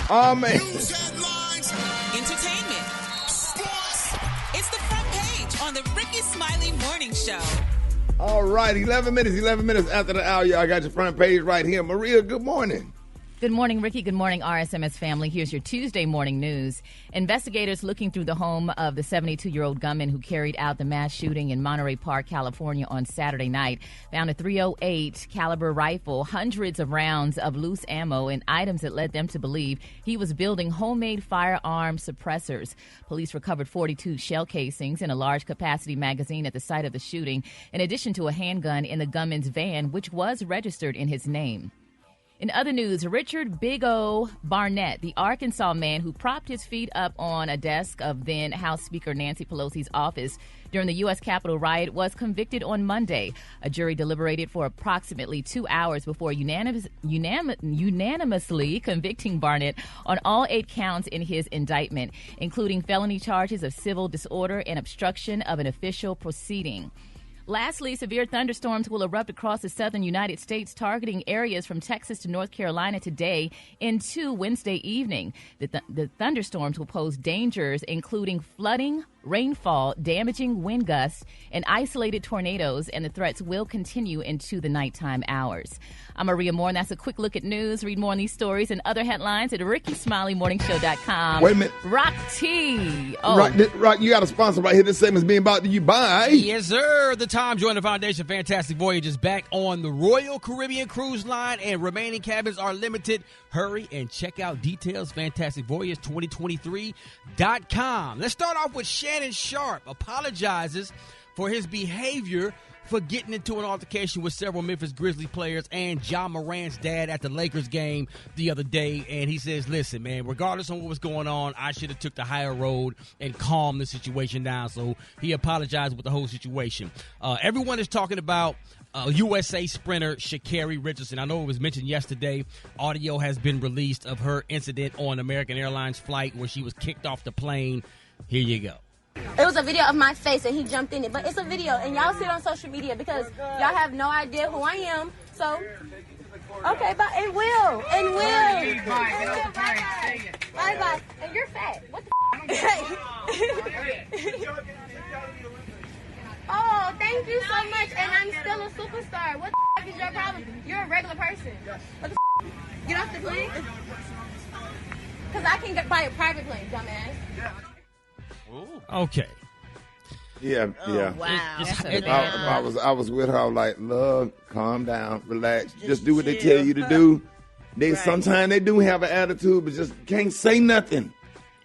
News headlines. Entertainment. Sports. It's the front page on the Rickey Smiley Morning Show. All right, 11 minutes after the hour. I got your front page right here. Maria, good morning. Good morning, Ricky. Good morning, RSMS family. Here's your Tuesday morning news. Investigators looking through the home of the 72-year-old gunman who carried out the mass shooting in Monterey Park, California on Saturday night found a .308 caliber rifle, hundreds of rounds of loose ammo, and items that led them to believe he was building homemade firearm suppressors. Police recovered 42 shell casings and a large-capacity magazine at the site of the shooting, in addition to a handgun in the gunman's van, which was registered in his name. In other news, Richard Big O Barnett, the Arkansas man who propped his feet up on a desk of then House Speaker Nancy Pelosi's office during the U.S. Capitol riot, was convicted on Monday. A jury deliberated for approximately 2 hours before unanimously convicting Barnett on all 8 counts in his indictment, including felony charges of civil disorder and obstruction of an official proceeding. Lastly, severe thunderstorms will erupt across the southern United States, targeting areas from Texas to North Carolina today into Wednesday evening. The thunderstorms will pose dangers, including flooding, rainfall, damaging wind gusts, and isolated tornadoes, and the threats will continue into the nighttime hours. I'm Maria Moore, and that's a quick look at news. Read more on these stories and other headlines at RickeySmileyMorningShow.com. Wait a minute. Rock T. Oh. Rock, you got a sponsor right here. This segment's being brought to you by... Yes, sir. The Tom Joyner Foundation Fantastic Voyage is back on the Royal Caribbean Cruise Line, and remaining cabins are limited. Hurry and check out details, fantasticvoyage2023.com. Let's start off with Shannon Sharp apologizes for his behavior for getting into an altercation with several Memphis Grizzlies players and Ja Morant's dad at the Lakers game the other day. And he says, listen, man, regardless of what was going on, I should have took the higher road and calmed the situation down. So he apologized with the whole situation. Everyone is talking about USA sprinter Sha'Carri Richardson. I know it was mentioned yesterday. Audio has been released of her incident on American Airlines flight where she was kicked off the plane. Here you go. It was a video of my face and he jumped in it, but it's a video and y'all see it on social media because y'all have no idea who I am. So, okay, but it will. Bye. And you're fat. What the Oh, thank you so much. And I'm still a superstar. What the is your problem? You're a regular person. What the Get off the plane? Because I can buy a private plane, dumbass. Okay. Yeah. Wow. I was with her. I was like, love, calm down, relax. Just do what they tell you to do. Sometimes they do have an attitude, but just can't say nothing.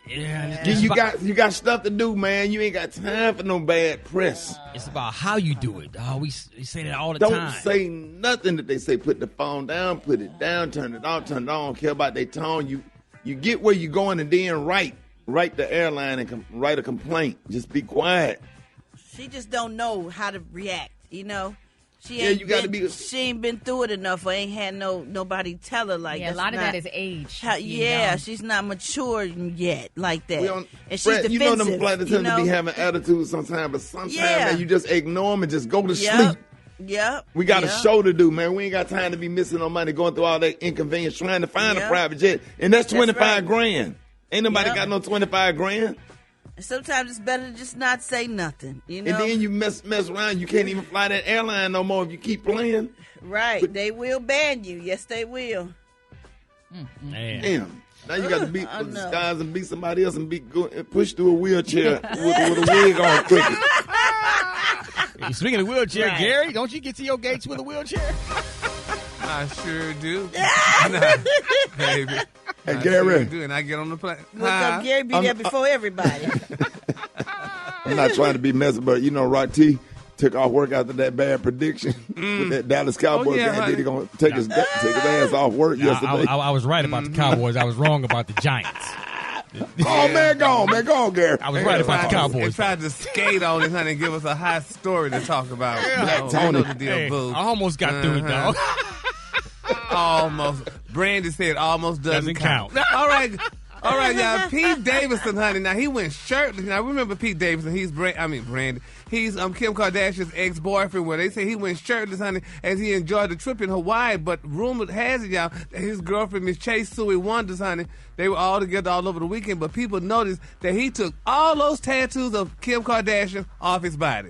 Yeah. You got stuff to do, man. You ain't got time for no bad press. It's about how you do it. We say that all the Don't time. Don't say nothing that they say. Put the phone down, put it down, turn it off, turn it on. Don't care about their tone. You get where you're going and then write the airline and write a complaint. Just be quiet. She just don't know how to react, you know. She ain't been through it enough or ain't had nobody tell her like that. Yeah, a lot of that is age. She's not mature yet like that. And she's defensive. You know them flight attendants be having attitudes sometimes, but sometimes man, you just ignore them and just go to sleep. Yep. We got a show to do, man. We ain't got time to be missing no money going through all that inconvenience trying to find a private jet. And that's $25 grand. Ain't nobody got no $25 grand. Sometimes it's better to just not say nothing, you know. And then you mess around. You can't even fly that airline no more if you keep playing. Right. But they will ban you. Yes, they will. Damn. Now you got to beat the skies and beat somebody else and push through a wheelchair with a wig on quickly. Hey, speaking of wheelchair, Gary, don't you get to your gates with a wheelchair? I sure do. Baby. Hey, Gary. Sure do, and I get on the plane. What's up, Gary? Be there before everybody. I'm not trying to be messy, but Rock T took off work after that bad prediction with that Dallas Cowboys game. Then he gonna take his ass off work yesterday. I was right about the Cowboys. I was wrong about the Giants. Oh, man, go on, Gary. I was right about the Cowboys. They tried to skate on us, honey, and give us a hot story to talk about. Black Tony. Boo. I almost got through it, dog. Almost. Brandy said almost doesn't count. All right. All right, y'all. Pete Davidson, honey. Now, he went shirtless. Now, remember Pete Davidson. He's Brandon. He's Kim Kardashian's ex-boyfriend, where they say he went shirtless, honey, as he enjoyed the trip in Hawaii. But rumor has it, y'all, that his girlfriend, Miss Chase Suey Wonders, honey, they were all together all over the weekend. But people noticed that he took all those tattoos of Kim Kardashian off his body.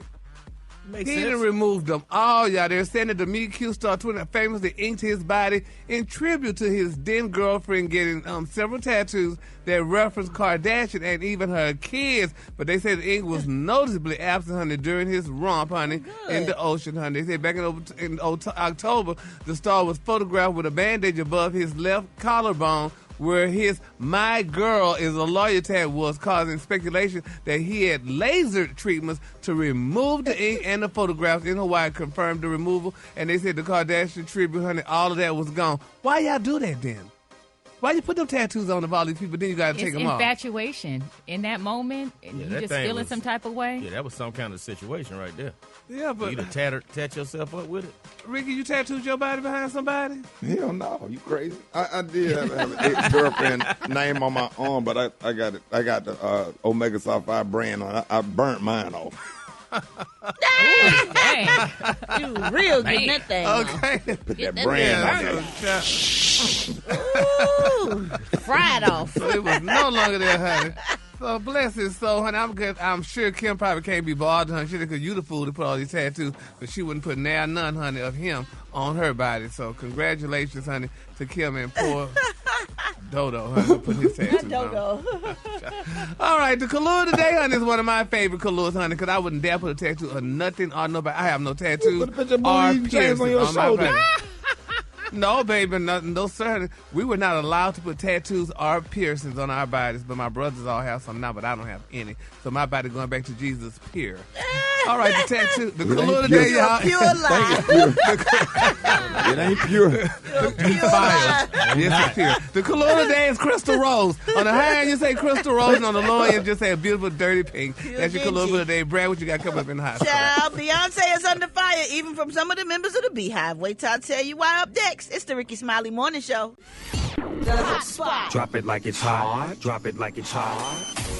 He didn't remove them all, y'all. They're saying that the Meet Cute star Twitter famously inked his body in tribute to his then girlfriend getting several tattoos that reference Kardashian and even her kids. But they said the ink was noticeably absent, honey, during his romp, honey, in the ocean, honey. They said back in October, the star was photographed with a bandage above his left collarbone, where his "My Girl is a Lawyer" tag was, causing speculation that he had laser treatments to remove the ink, and the photographs in Hawaii confirmed the removal. And they said the Kardashian tribute, honey, all of that was gone. Why y'all do that then? Why you put them tattoos on of all these people, then you got to take them off? It's infatuation. In that moment, you just feeling some type of way. Yeah, that was some kind of situation right there. Yeah, but... You to tat yourself up with it? Ricky, you tattooed your body behind somebody? Hell no, you crazy? I did have an ex-girlfriend name on my arm, but I got it. I got the Omega Sapphire brand on it. I burnt mine off. Dang. You real getting that thing. Okay. Put that brand on Ooh, fried off. So it was no longer there, honey. So bless his soul, honey. I'm sure Kim probably can't be bothered, honey, because you the fool to put all these tattoos, but she wouldn't put none, honey, of him on her body. So congratulations, honey, to Kim and poor Dodo, honey, for putting his tattoos Dodo. on. All right, the Kahlua today, honey, is one of my favorite Kahluas, honey, because I wouldn't dare put a tattoo or nothing or nobody. I have no tattoos Put a picture of or James piercings on your on my shoulder. body. No, baby, no, sir. We were not allowed to put tattoos or piercings on our bodies, but my brothers all have some now, but I don't have any. So my body going back to Jesus, pure. All right, the tattoo, the Kahlua today, y'all. Pure lie. It ain't pure. Pure lie. Yes, it's pure. The Kahlua today is Crystal Rose. On the high end, you say Crystal Rose, and on the low end, just say a beautiful, dirty pink. That's your Kahlua today. Brad, what you got coming up in the hot spot? Child, Beyonce is under fire, even from some of the members of the Beehive. Wait till I tell you why up next. It's the Rickey Smiley Morning Show. The Hot Spot. Drop it like it's hot. Drop it like it's hot.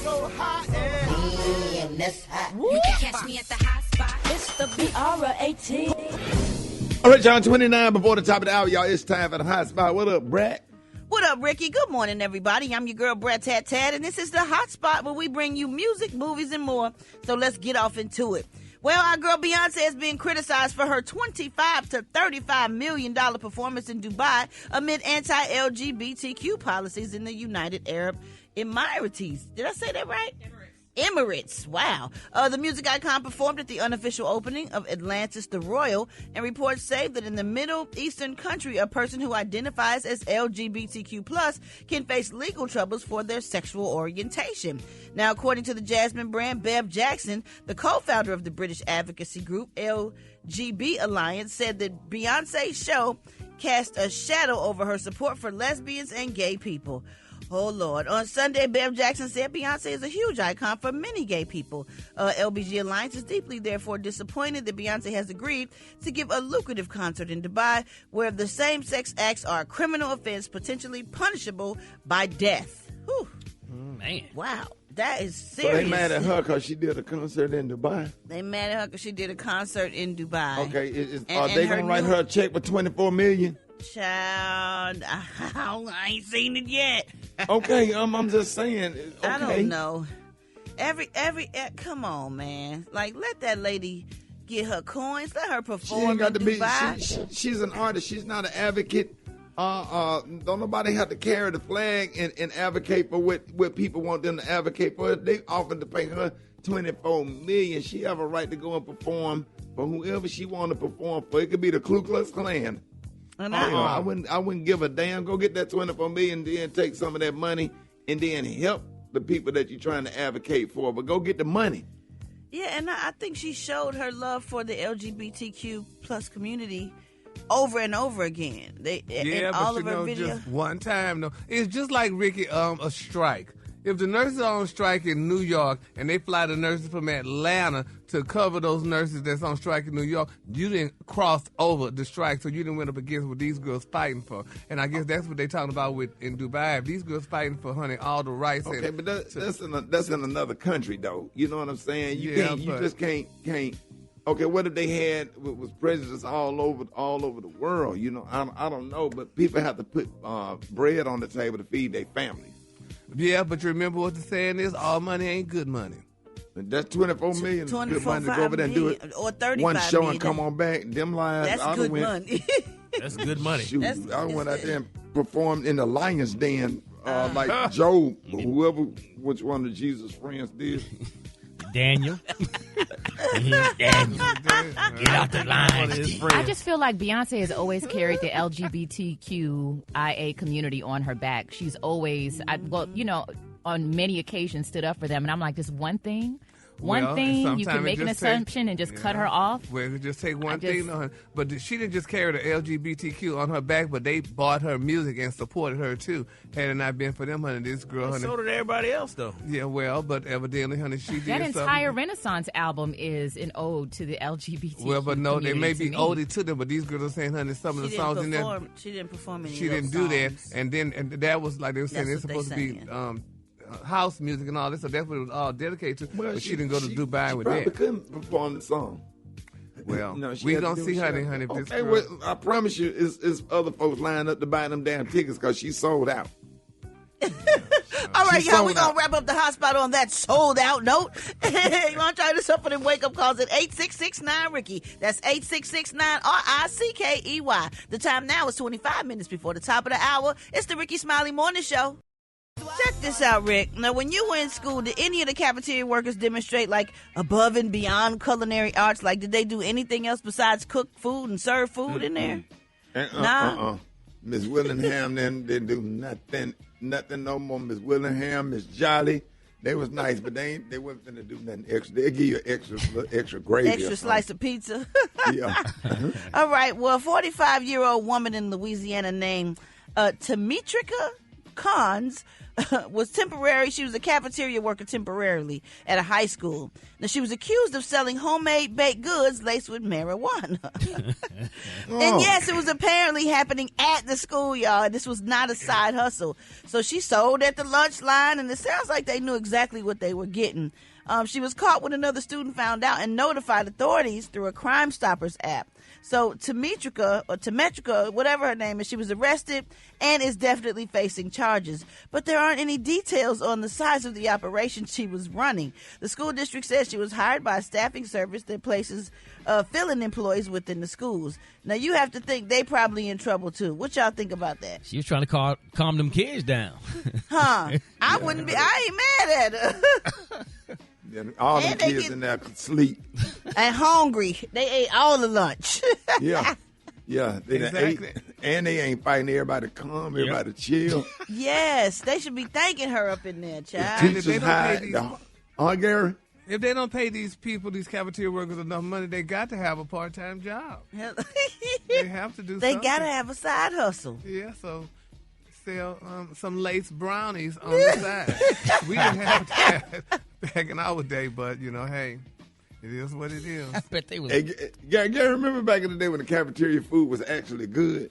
So hot and that's hot. You can catch me at the hot spot. It's the BR18. All right, y'all, 29 before the top of the hour, y'all. It's time for the hot spot. What up, Brad? What up, Ricky? Good morning, everybody. I'm your girl, Brad Tat Tat, and this is the Hot Spot where we bring you music, movies, and more. So let's get off into it. Well, our girl Beyonce is being criticized for her $25 to $35 million performance in Dubai amid anti-LGBTQ policies in the United Arab Emirates. Did I say that right? Emirates. Wow. The music icon performed at the unofficial opening of Atlantis the Royal, and reports say that in the Middle Eastern country, a person who identifies as LGBTQ+ can face legal troubles for their sexual orientation. Now, according to the Jasmine brand, Bev Jackson, the co-founder of the British advocacy group LGB Alliance, said that Beyonce's show cast a shadow over her support for lesbians and gay people. Oh, Lord. On Sunday, Bev Jackson said Beyonce is a huge icon for many gay people. LBG Alliance is deeply, therefore, disappointed that Beyonce has agreed to give a lucrative concert in Dubai where the same-sex acts are a criminal offense, potentially punishable by death. Whew. Man. Wow. That is So serious. they mad at her because she did a concert in Dubai. They mad at her because she did a concert in Dubai. Okay, are And they her going to write new- her a check for $24 million? Child, I ain't seen it yet. Okay, I'm just saying. Okay. I don't know. Come on, man. Like, let that lady get her coins. Let her She perform ain't got to in be. Dubai. She's an artist. She's not an advocate. Don't nobody have to carry the flag and advocate for what people want them to advocate for. They offered to pay her $24 million. She have a right to go and perform for whoever she want to perform for. It could be the Ku Klux Klan. I wouldn't give a damn. Go get that $24 million, then take some of that money and then help the people that you're trying to advocate for. But go get the money. Yeah, and I think she showed her love for the LGBTQ plus community over and over again. In all of her videos. Just one time though. It's just like Ricky, a strike. If the nurses are on strike in New York and they fly the nurses from Atlanta to cover those nurses that's on strike in New York, you didn't cross over the strike, so you didn't went up against what these girls fighting for. And I guess that's what they talking about in Dubai. If these girls fighting for, honey, all the rights. Okay, but that's in another country, though. You know what I'm saying? You just can't. Okay, what if they had was prejudice all over the world? You know, I don't know, but people have to put bread on the table to feed their families. Yeah, but you remember what the saying is? All money ain't good money. And that's $24 million. Good money to go over there and do it. Or $35 one show million. And come on back. Them lives. That's good money. That's good money. Shoot, I went out there and performed in the lion's den like Job, whoever, which one of Jesus' friends did. Daniel. Daniel. Get out the line. I just feel like Beyonce has always carried the LGBTQIA community on her back. She's always, on many occasions stood up for them. And I'm like, just one thing you can make an assumption and just cut her off. Well, just take one thing on her. But she didn't just carry the LGBTQ on her back, but they bought her music and supported her too. Had it not been for them, honey, this girl, honey. So did everybody else, though. Yeah, well, but evidently, honey, she did that entire something. Renaissance album is an ode to the LGBTQ. Well, but no, they may be me. ode to them, but these girls are saying, honey, some of the songs in there. She didn't perform any. She didn't do that, and that was like they were saying it's supposed to be. House music and all this, so that's what it was all dedicated to. Well, but she didn't go to Dubai with that. She couldn't perform the song. Well, we don't see honey. If this girl... well, I promise you, it's other folks lined up to buy them damn tickets because she sold out. All right, y'all, we're going to wrap up the hot spot on that sold out note. You want to try this up for them wake up calls at 866-9-RICKY. That's 866-9-RICKEY. The time now is 25 minutes before the top of the hour. It's the Rickey Smiley Morning Show. Check this out, Rick. Now, when you were in school, did any of the cafeteria workers demonstrate, like, above and beyond culinary arts? Like, did they do anything else besides cook food and serve food in there? Nah. Miss Willingham didn't do nothing no more. Miss Willingham, Miss Jolly, they was nice, but they wasn't going to do nothing extra. They give you extra gravy. Extra slice of pizza. Yeah. All right. Well, a 45-year-old woman in Louisiana named Tamitrika Cons was temporary. She was a cafeteria worker temporarily at a high school. Now, she was accused of selling homemade baked goods laced with marijuana. And yes, it was apparently happening at the school, y'all. This was not a side hustle. So she sold at the lunch line, and it sounds like they knew exactly what they were getting. She was caught when another student found out and notified authorities through a Crime Stoppers app. So Tamitrika, whatever her name is, she was arrested and is definitely facing charges. But there aren't any details on the size of the operation she was running. The school district says she was hired by a staffing service that places fill-in employees within the schools. Now, you have to think they probably in trouble, too. What y'all think about that? She was trying to calm them kids down. Huh? I ain't mad at her. All the kids in there could sleep. And hungry. They ate all the lunch. Yeah. They exactly. ate, and they ain't fighting everybody to come, everybody to chill. Yes, they should be thanking her up in there, child. Teachers Gary? If they don't pay these people, these cafeteria workers, enough money, they got to have a part-time job. They have to do They something. got to have a side hustle. Yeah, so sell some lace brownies on the side. We didn't have that back in our day, but, hey, it is what it is. I bet they was. Hey, Gary, remember back in the day when the cafeteria food was actually good?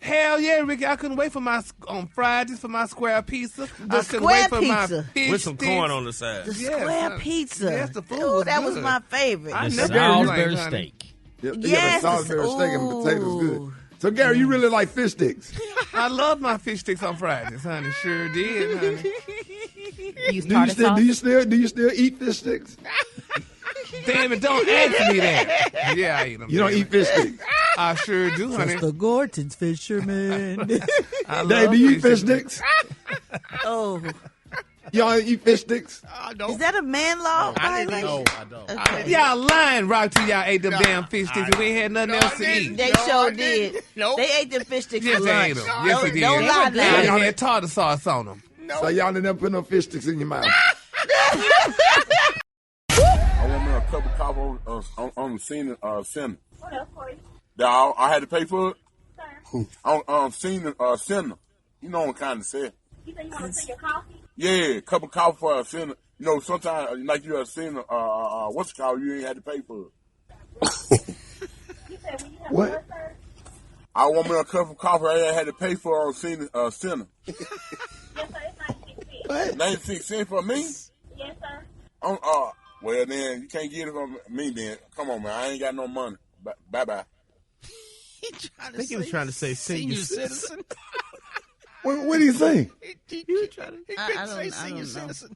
Hell yeah, Ricky! I couldn't wait for on Fridays for my square pizza. I couldn't square wait for pizza. my fish With some sticks. corn on the side. The square pizza. Yes, the food Ooh, that was good. my favorite. I The never Salisbury liked, honey. steak. Yeah, Yes, the Salisbury steak and potatoes good. ooh. So, Gary, you really like fish sticks? I love my fish sticks on Fridays, honey. Sure did, honey. Use tartar sauce. Do you still eat fish sticks? Damn it, don't ask me that. Yeah, I eat them. You don't eat fish sticks? I sure do, honey. the Gorton's fisherman. I Dave, love do you eat fish sticks? Oh, Y'all eat fish sticks? is that a man law violation? No, I don't. Okay. Y'all lying, right? To y'all ate them damn fish sticks and we ain't had nothing else to eat. They sure did. They ate them fish sticks Yes, for they lunch. ate them. Yes, they did. Don't lie They now. had tartar sauce on them. So y'all didn't put no fish sticks in your mouth? I want me a cup of coffee on the scene center. What else for you? I had to pay for it. On scene center. You know what I'm kind of say. You say you want to see your coffee? Yeah, cup of coffee for a sinner. You know, sometimes, like you have seen, what's it called? You ain't had to pay for it. What? I want me a cup of coffee. I ain't had to pay for a sinner. What? 96 cents for me? Yes, sir. Well, then, you can't get it from me then. Come on, man. I ain't got no money. Bye-bye. I think he was trying to say senior citizen. What did he say? He couldn't say senior citizen.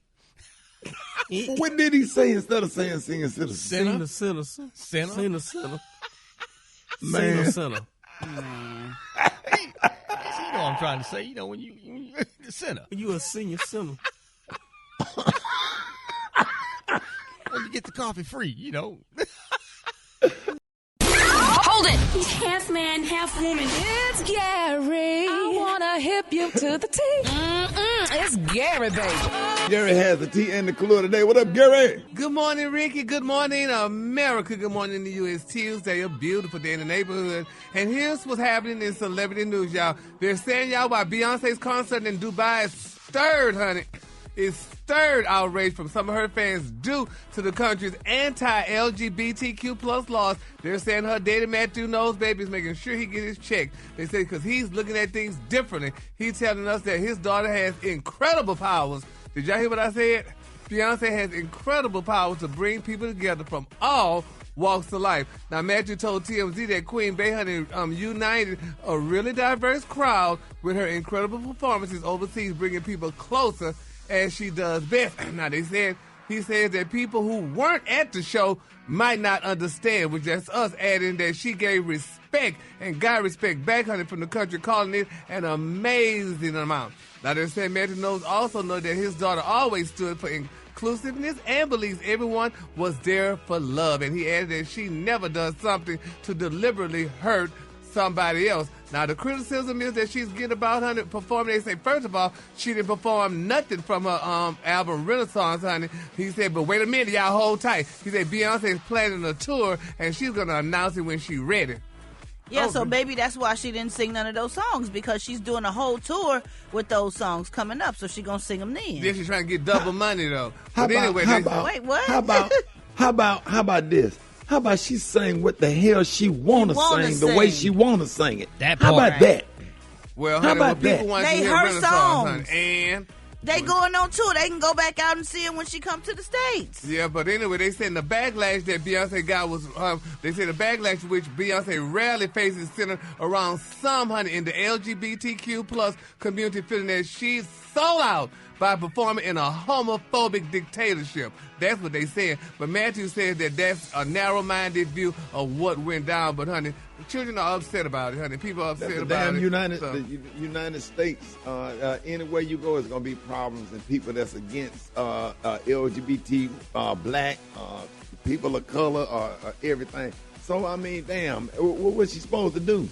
What did he say instead of saying senior citizen? Senior citizen. Senior citizen. Man. Senior Man. You know what I'm trying to say. You know, when you the sinner. You a senior sinner. When you get the coffee free, you know. Hold it! Half man, half woman. It's Gary. I wanna hip you to the T. It's Gary, baby. Gary has the tea and the clue today. What up, Gary? Good morning, Ricky. Good morning, America. Good morning to you. It's Tuesday, a beautiful day in the neighborhood. And here's what's happening in celebrity news, y'all. They're saying, y'all, why Beyonce's concert in Dubai is stirred, honey. It's stirred outrage from some of her fans due to the country's anti-LGBTQ plus laws. They're saying her daddy Matthew knows baby's making sure he gets his check. They say because he's looking at things differently. He's telling us that his daughter has incredible powers. Did y'all hear what I said? Beyonce has incredible powers to bring people together from all walks of life. Now, Matthew told TMZ that Queen Bey Honey united a really diverse crowd with her incredible performances overseas, bringing people closer as she does best. Now, he says that people who weren't at the show might not understand, which that's us adding that she gave respect and got respect back, honey, from the country, calling it an amazing amount. Now, they're saying Matthew also knows that his daughter always stood for inclusiveness and believes everyone was there for love. And he added that she never does something to deliberately hurt somebody else. Now, the criticism is that she's getting about 100 performing. They say, first of all, she didn't perform nothing from her album Renaissance, honey. He said, but wait a minute, y'all hold tight. He said Beyonce is planning a tour, and she's going to announce it when she's ready. Yeah, so maybe that's why she didn't sing none of those songs, because she's doing a whole tour with those songs coming up, so she's going to sing them then. Yeah, she's trying to get double money, though. Wait, what? How about this? How about she sing what the hell she wanna sing the way she wanna sing it? How about that? Well, how honey, about people that? want They to hear her Renaissance, songs. honey. And they going on tour. They can go back out and see her when she comes to the States. yeah, but anyway, they said the backlash that Beyonce got was, they said the backlash which Beyonce rarely faces centered around some, honey, in the LGBTQ plus community, feeling that she's sold out by performing in a homophobic dictatorship. That's what they said. But Matthew says that that's a narrow-minded view of what went down. But, honey, the children are upset about it, honey. People are upset about it. The United States, anywhere you go, is going to be problems, and people that's against LGBT, black, people of color, everything. So, I mean, damn, what was she supposed to do?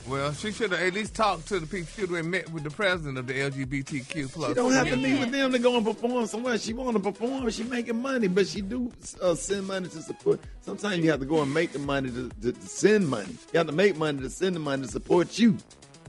Well, she should have at least talked to the people. She should have met with the president of the LGBTQ plus. She don't have to meet with them to go and perform somewhere. She want to perform. She making money, but she do send money to support. Sometimes you have to go and make the money to send money. You have to make money to send the money to support you.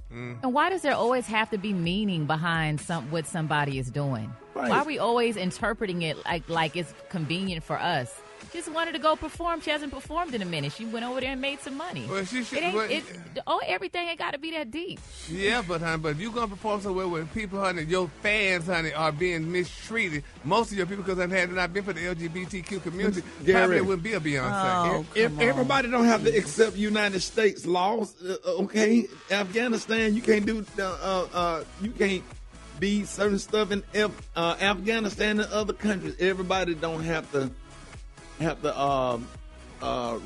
And why does there always have to be meaning behind what somebody is doing? Right. Why are we always interpreting it like it's convenient for us? She just wanted to go perform. She hasn't performed in a minute. She went over there and made some money. Well, she should. Everything ain't got to be that deep. Yeah, but honey, but if you're gonna perform somewhere where people, honey, your fans, honey, are being mistreated, most of your people, because had it not been for the LGBTQ community, probably it wouldn't be a Beyonce. Everybody don't have to accept United States laws. Okay, Afghanistan, you can't do. You can't be certain stuff in Afghanistan and other countries. Everybody don't have to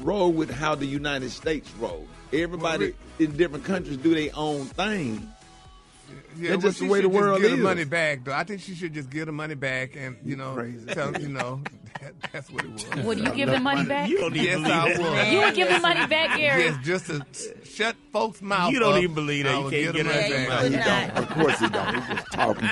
roll with how the United States roll. Everybody in different countries do their own thing. Yeah, that's just the way the world is. Give is. the money back, though. I think she should just give the money back, and tell that's what it was. Would you give the money back? You don't even yes, I would. You would give the money back, Gary? Yes, just to shut folks' mouth. You don't even believe that. You can't get it back. He don't. Of course he don't. He's just talking.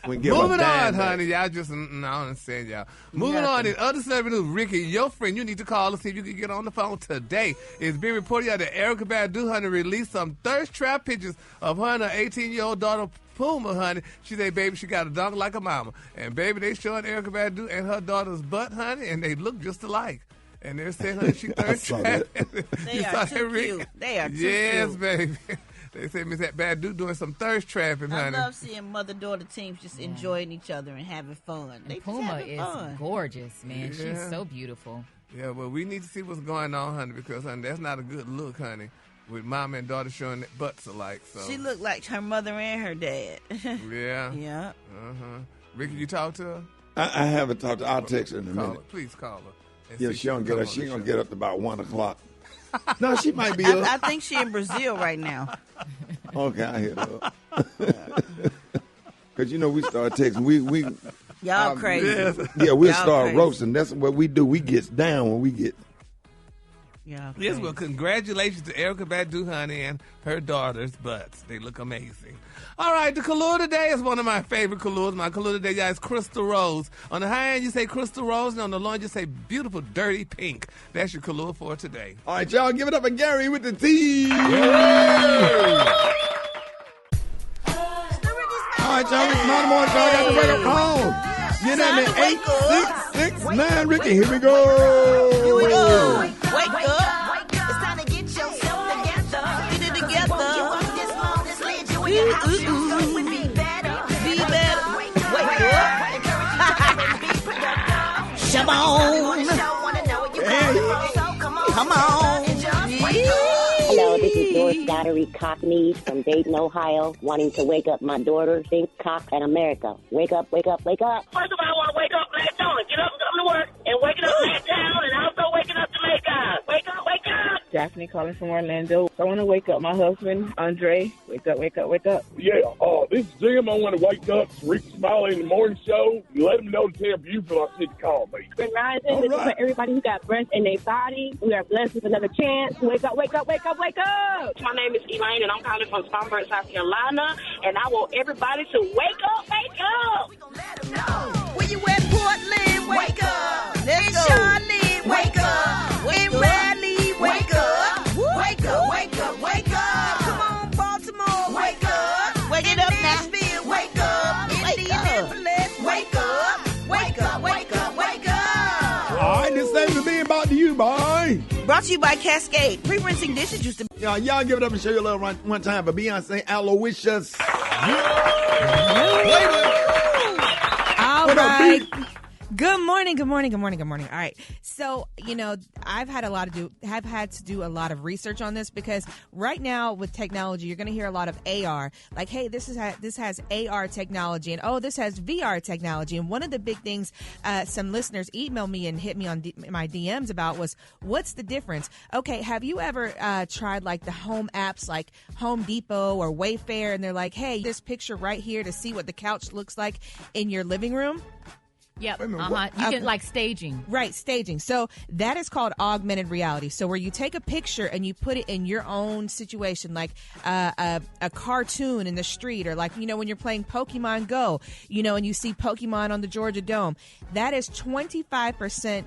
Moving on, honey. Y'all just, I don't understand y'all. Moving on, in other celebrity news, Ricky, your friend, you need to call and see if you can get on the phone today. It's been reported that Erykah Badu, honey, released some thirst trap pictures of her and her 18-year-old daughter Puma, honey. She say, baby, she got a dog like a mama. And, baby, they showing Erykah Badu and her daughter's butt, honey, and they look just alike. And they're saying, honey, she third track. They are too cute. They are too cute. Yes, baby. They say Miss Badu doing some thirst trapping, honey. I love seeing mother-daughter teams just enjoying each other and having fun. And Puma is gorgeous, man. Yeah. She's so beautiful. Yeah, well, we need to see what's going on, honey, because, honey, that's not a good look, honey, with mama and daughter showing their butts alike. So she looked like her mother and her dad. Yeah. Yeah. Uh-huh. Ricky, you talk to her? I haven't talked to her. I'll text her in a minute. Her. Please call her. Yeah, she don't get up. She gonna get up to about 1 o'clock. No, she might be up. I think she in Brazil right now. Okay, I hit her up. Because, we start texting. We y'all crazy. Yeah, we'll y'all start crazy. roasting. That's what we do. We get down when we get. Yeah. Yes, well, congratulations to Erykah Badu, honey, and her daughter's butts. They look amazing. All right, the color today is one of my favorite colors. My color today, guys, Crystal Rose. On the high end, you say Crystal Rose, and on the low end, you say beautiful, dirty pink. That's your color for today. All right, y'all, give it up for Gary with the T. All right, y'all, it's not more. Y'all got to wake up home. You know me, 8-6-6-9, Ricky. Here we go. Here we go. Wake up. It's time to get yourself together. Get it together. You walk this long, this ledge, you in your house, you be better. Be better. Wake up. Shabon. Come on. Hello, this is Doris Daughtery Cockney from Dayton, Ohio, wanting to wake up my daughter, Think Cock and America. Wake up, wake up, wake up. First of all, I want to wake up Black Dawn, get up and come to work, and waking up Black Town, and also waking up Jamaica. Wake up, wake up. Daphne calling from Orlando. I want to wake up my husband, Andre. Wake up, wake up, wake up. Yeah, this is Jim. I want to wake up Rickey Smiley in the morning show. Let them know to tell Buford I said to call me. Good rising. This is for everybody who got breath in their body. We are blessed with another chance. Wake up, wake up, wake up, wake up. My name is Elaine, and I'm calling from Spartanburg, South Carolina, and I want everybody to wake up, wake up. Where you at, Portland? Wake up. Let's go. Charlotte, wake up. In Raleigh, wake up. Wake up, wake up, wake up. Come on, Baltimore, wake up. Wake it up now. Nashville, wake up. Indianapolis, wake up. Wake up, wake up, wake up. All right, this thing is being brought to you by. Brought to you by Cascade. Pre-rinsing dishes used to be. Y'all give it up and show you a little one time for Beyonce Aloysius. All right. Good morning. All right. So, I've had to do a lot of research on this because right now with technology, you're going to hear a lot of AR. Like, hey, this has AR technology, and oh, this has VR technology. And one of the big things some listeners emailed me and hit me on my DMs about was, what's the difference? Okay, have you ever tried like the home apps like Home Depot or Wayfair, and they're like, hey, this picture right here to see what the couch looks like in your living room? Yep. You get like staging. Right, staging. So that is called augmented reality. So where you take a picture and you put it in your own situation, like a cartoon in the street, or like, when you're playing Pokemon Go, and you see Pokemon on the Georgia Dome. That is 25%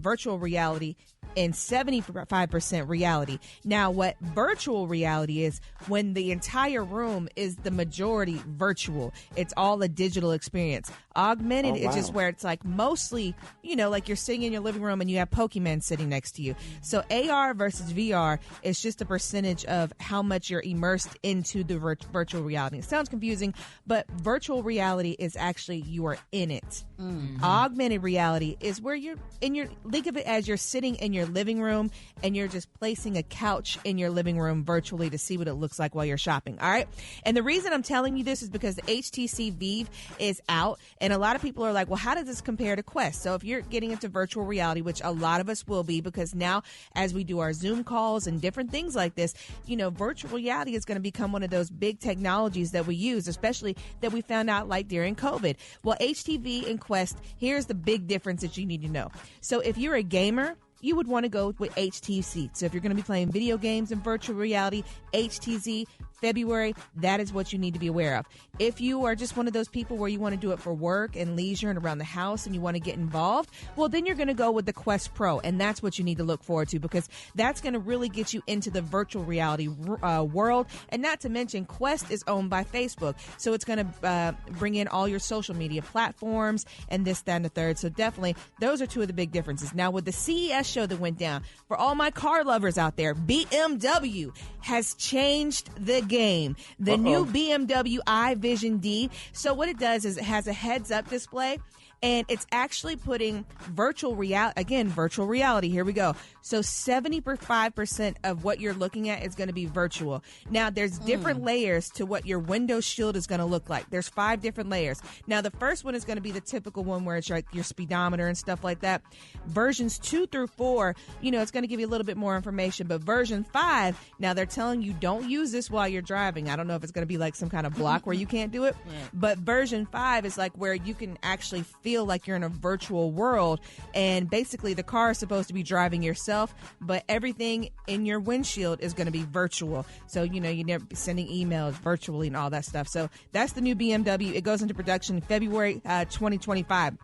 virtual reality and 75% reality. Now, what virtual reality is, when the entire room is the majority virtual. It's all a digital experience. Augmented is just where it's like mostly, like you're sitting in your living room and you have Pokemon sitting next to you. So AR versus VR is just a percentage of how much you're immersed into the virtual reality. It sounds confusing, but virtual reality is actually you are in it. Mm-hmm. Augmented reality is where think of it as you're sitting in your living room and you're just placing a couch in your living room virtually to see what it looks like while you're shopping. All right. And the reason I'm telling you this is because the HTC Vive is out, and a lot of people are like, well, how does this compare to Quest? So if you're getting into virtual reality, which a lot of us will be, because now as we do our Zoom calls and different things like this, virtual reality is going to become one of those big technologies that we use, especially that we found out like during COVID. Well, HTV and Quest, here's the big difference that you need to know. So if you're a gamer, you would want to go with HTC. So if you're going to be playing video games in virtual reality, HTC February, that is what you need to be aware of. If you are just one of those people where you want to do it for work and leisure and around the house and you want to get involved, well, then you're going to go with the Quest Pro, and that's what you need to look forward to, because that's going to really get you into the virtual reality world. And not to mention, Quest is owned by Facebook, so it's going to bring in all your social media platforms and this, that, and the third. So definitely, those are two of the big differences. Now, with the CES show that went down, for all my car lovers out there, BMW has changed the game. The new BMW iVision D. So what it does is it has a heads-up display, and it's actually putting virtual reality. Here we go. So 75% of what you're looking at is going to be virtual. Now, there's different layers to what your window shield is going to look like. There's 5 different layers. Now, the first one is going to be the typical one where it's like your speedometer and stuff like that. Versions 2 through 4, it's going to give you a little bit more information. But version 5, now they're telling you don't use this while you're driving. I don't know if it's going to be like some kind of block where you can't do it. But version 5 is like where you can actually feel like you're in a virtual world, and basically the car is supposed to be driving yourself, but everything in your windshield is going to be virtual. So you're never sending emails virtually and all that stuff. So that's the new BMW. It goes into production February 2025.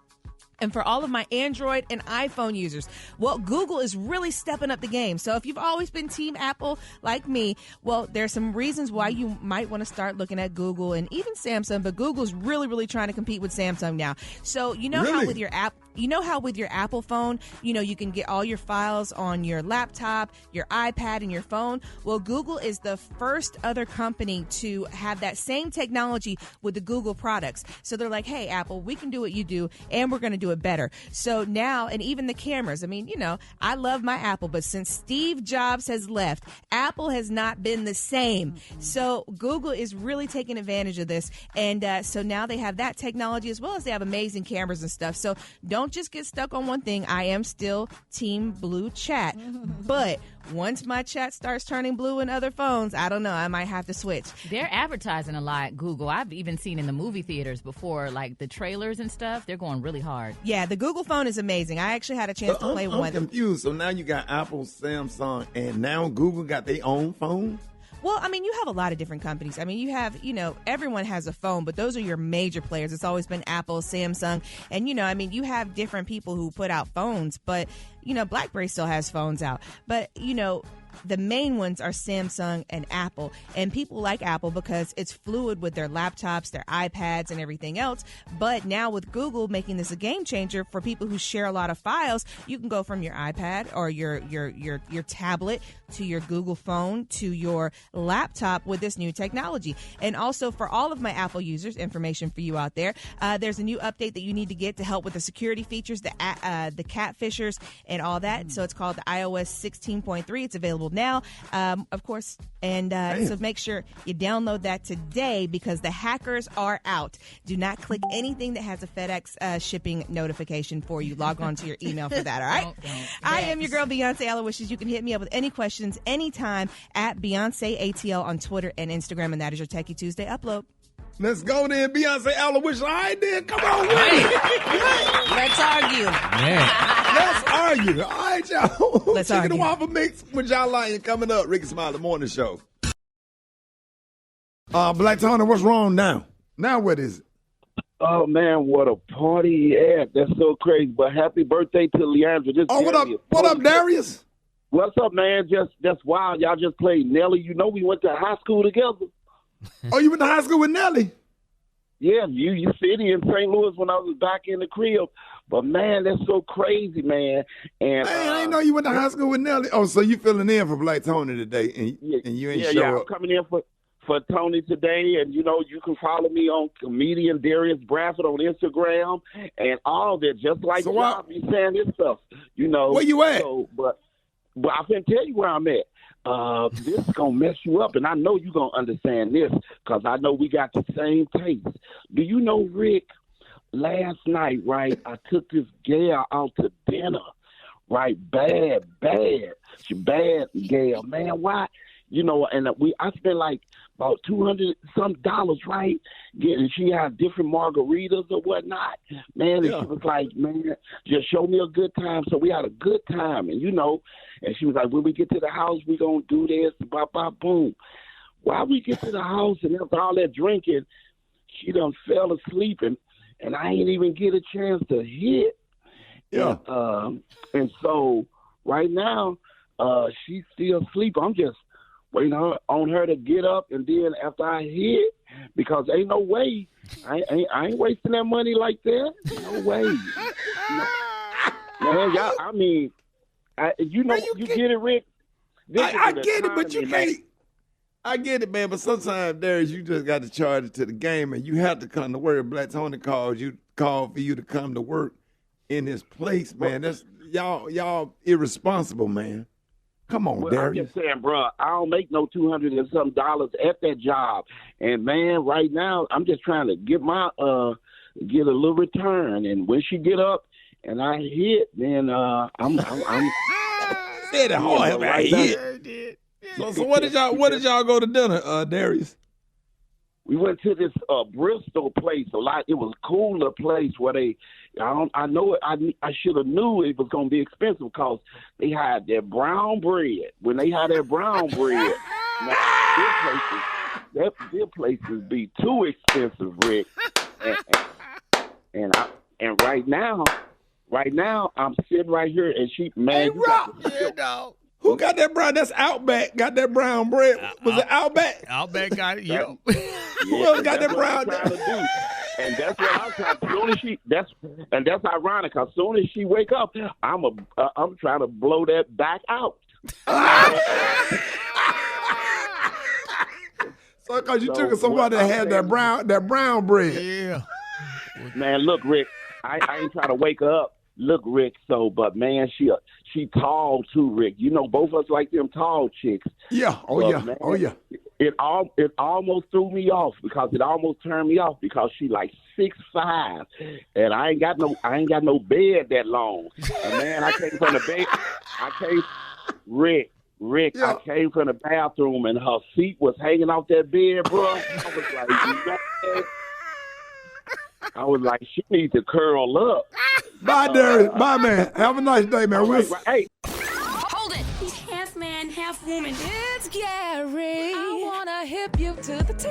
And for all of my Android and iPhone users, well, Google is really stepping up the game. So if you've always been Team Apple like me, well, there's some reasons why you might want to start looking at Google and even Samsung, but Google's really, really trying to compete with Samsung now. So how with your app, how with your Apple phone, you can get all your files on your laptop, your iPad, and your phone. Well, Google is the first other company to have that same technology with the Google products. So they're like, hey, Apple, we can do what you do, and we're going to do it better. So now, and even the cameras, I love my Apple, but since Steve Jobs has left, Apple has not been the same. So Google is really taking advantage of this. And so now they have that technology, as well as they have amazing cameras and stuff. So don't just get stuck on one thing. I am still Team Blue Chat. But once my chat starts turning blue in other phones, I don't know, I might have to switch. They're advertising a lot, Google. I've even seen in the movie theaters before, like the trailers and stuff. They're going really hard. Yeah, the Google phone is amazing. I actually had a chance to play one. I'm confused. So now you got Apple, Samsung, and now Google got their own phone? Well, you have a lot of different companies. You have, everyone has a phone, but those are your major players. It's always been Apple, Samsung, and, you have different people who put out phones, but, BlackBerry still has phones out. But, the main ones are Samsung and Apple, and people like Apple because it's fluid with their laptops, their iPads, and everything else. But now with Google making this a game changer for people who share a lot of files, you can go from your iPad or your tablet to your Google phone to your laptop with this new technology. And also for all of my Apple users, information for you out there, there's a new update that you need to get to help with the security features, the catfishers, and all that. So it's called the iOS 16.3. It's available now, of course, and so make sure you download that today because the hackers are out. Do not click anything that has a FedEx shipping notification for you. Log on to your email for that, all right? I am your girl, Beyonce Aloysius. You can hit me up with any questions anytime at Beyonce ATL on Twitter and Instagram, and that is your Techie Tuesday upload. Let's go then, Beyonce Aloysius. All right then, come on with it. Let's argue. Let's argue. All right, y'all. Let's Chicken argue. and waffle mix with y'all lying coming up. Rickey Smiley Morning Show. Black Tony, what's wrong now? Now what is it? Oh, man, what a party. Yeah, that's so crazy. But happy birthday to Leandra. What up, Darius? What's up, man? Just wild. Y'all just played Nelly. We went to high school together. Oh, you went to high school with Nelly? Yeah, you city in St. Louis when I was back in the crib. But, man, that's so crazy, man. And I didn't know you went to high school with Nelly. Oh, so you filling in for Black Tony today, and you ain't show up. I'm coming in for Tony today, and, you can follow me on comedian Darius Bradford on Instagram and all that, just like y'all be saying this stuff, Where you at? So, but I can tell you where I'm at. This is going to mess you up, and I know you're going to understand this because I know we got the same taste. Do you know, Rick, last night, right, I took this gal out to dinner, right, bad gal, man, why? And I spent like about $200 right? And she had different margaritas or whatnot. Man, and she was like, man, just show me a good time. So we had a good time. And, and she was like, when we get to the house, we going to do this, bop, bop, boom. while we get to the house and after all that drinking, she done fell asleep and I ain't even get a chance to hit. Yeah. And so right now, she's still asleep. I'm just waiting on her to get up, and then after I hit, because ain't no way, I ain't wasting that money like that. No way. No. Man, y'all, I mean, you get it, Rick. I get it, but you can't. I get it, man, but sometimes, Darius, you just got to charge it to the game, and you have to come to work. Black Tony called for you to come to work in this place, man. That's y'all irresponsible, man. Come on, Darius. I'm just saying, bro, I don't make no $200 and some at that job, and man, right now I'm just trying to get my get a little return, and when she get up and I hit, then I'm said it hard, I hit. So what did y'all go to dinner, Darius? We went to this Bristol place. It was a cooler place where I should have knew it was gonna be expensive because they had their brown bread. When they had their brown bread, their places be too expensive, Rick. And right now I'm sitting right here and who got that brown? That's Outback. Got that brown bread. Was it Outback? Outback got it. Yep. Who else got that brown? And that's what I'm trying. That's ironic. As soon as she wake up, I'm trying to blow that back out. So because you took somebody that had that brown bread. Yeah. Man, look, Rick. I ain't trying to wake her up. Look, Rick. But man, she tall too, Rick. You know, both of us like them tall chicks. Yeah. Man, It almost threw me off because it almost turned me off because she like 6'5", and I ain't got no bed that long. And man, I came from the bed. Rick. Yeah. I came from the bathroom and her feet was hanging off that bed, bro. I was like, she needs to curl up. Bye, Darius. Bye, man. Have a nice day, man. Hey. Hold it. He's half man, half woman. It's Gary. I wanna hip you to the T.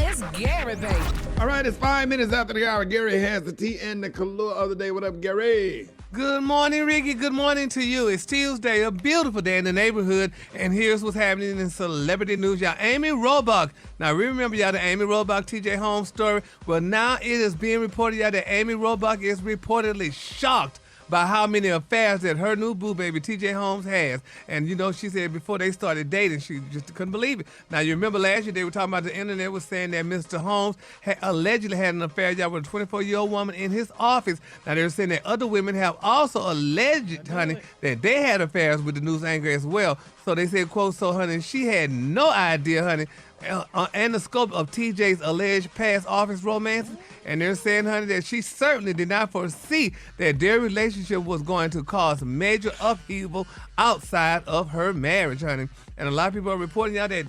It's Gary, baby. All right, it's 5 minutes after the hour. Gary has the tea and the Kahlua of the day. What up, Gary? Good morning, Ricky. Good morning to you. It's Tuesday, a beautiful day in the neighborhood, and here's what's happening in celebrity news. Y'all, Amy Robach. Now, remember, y'all, the Amy Robach, TJ Holmes story? Well, now it is being reported, y'all, that Amy Robach is reportedly shocked by how many affairs that her new boo baby, TJ Holmes, has. And, you know, she said before they started dating, she just couldn't believe it. Now, you remember last year they were talking about the internet was saying that Mr. Holmes allegedly had an affair, y'all, with a 24-year-old woman in his office. Now, they were saying that other women have also alleged, honey, that they had affairs with the news anchor as well. So they said, quote, so, honey, she had no idea, honey, and the scope of TJ's alleged past office romances. And they're saying, honey, that she certainly did not foresee that their relationship was going to cause major upheaval outside of her marriage, honey. And a lot of people are reporting out that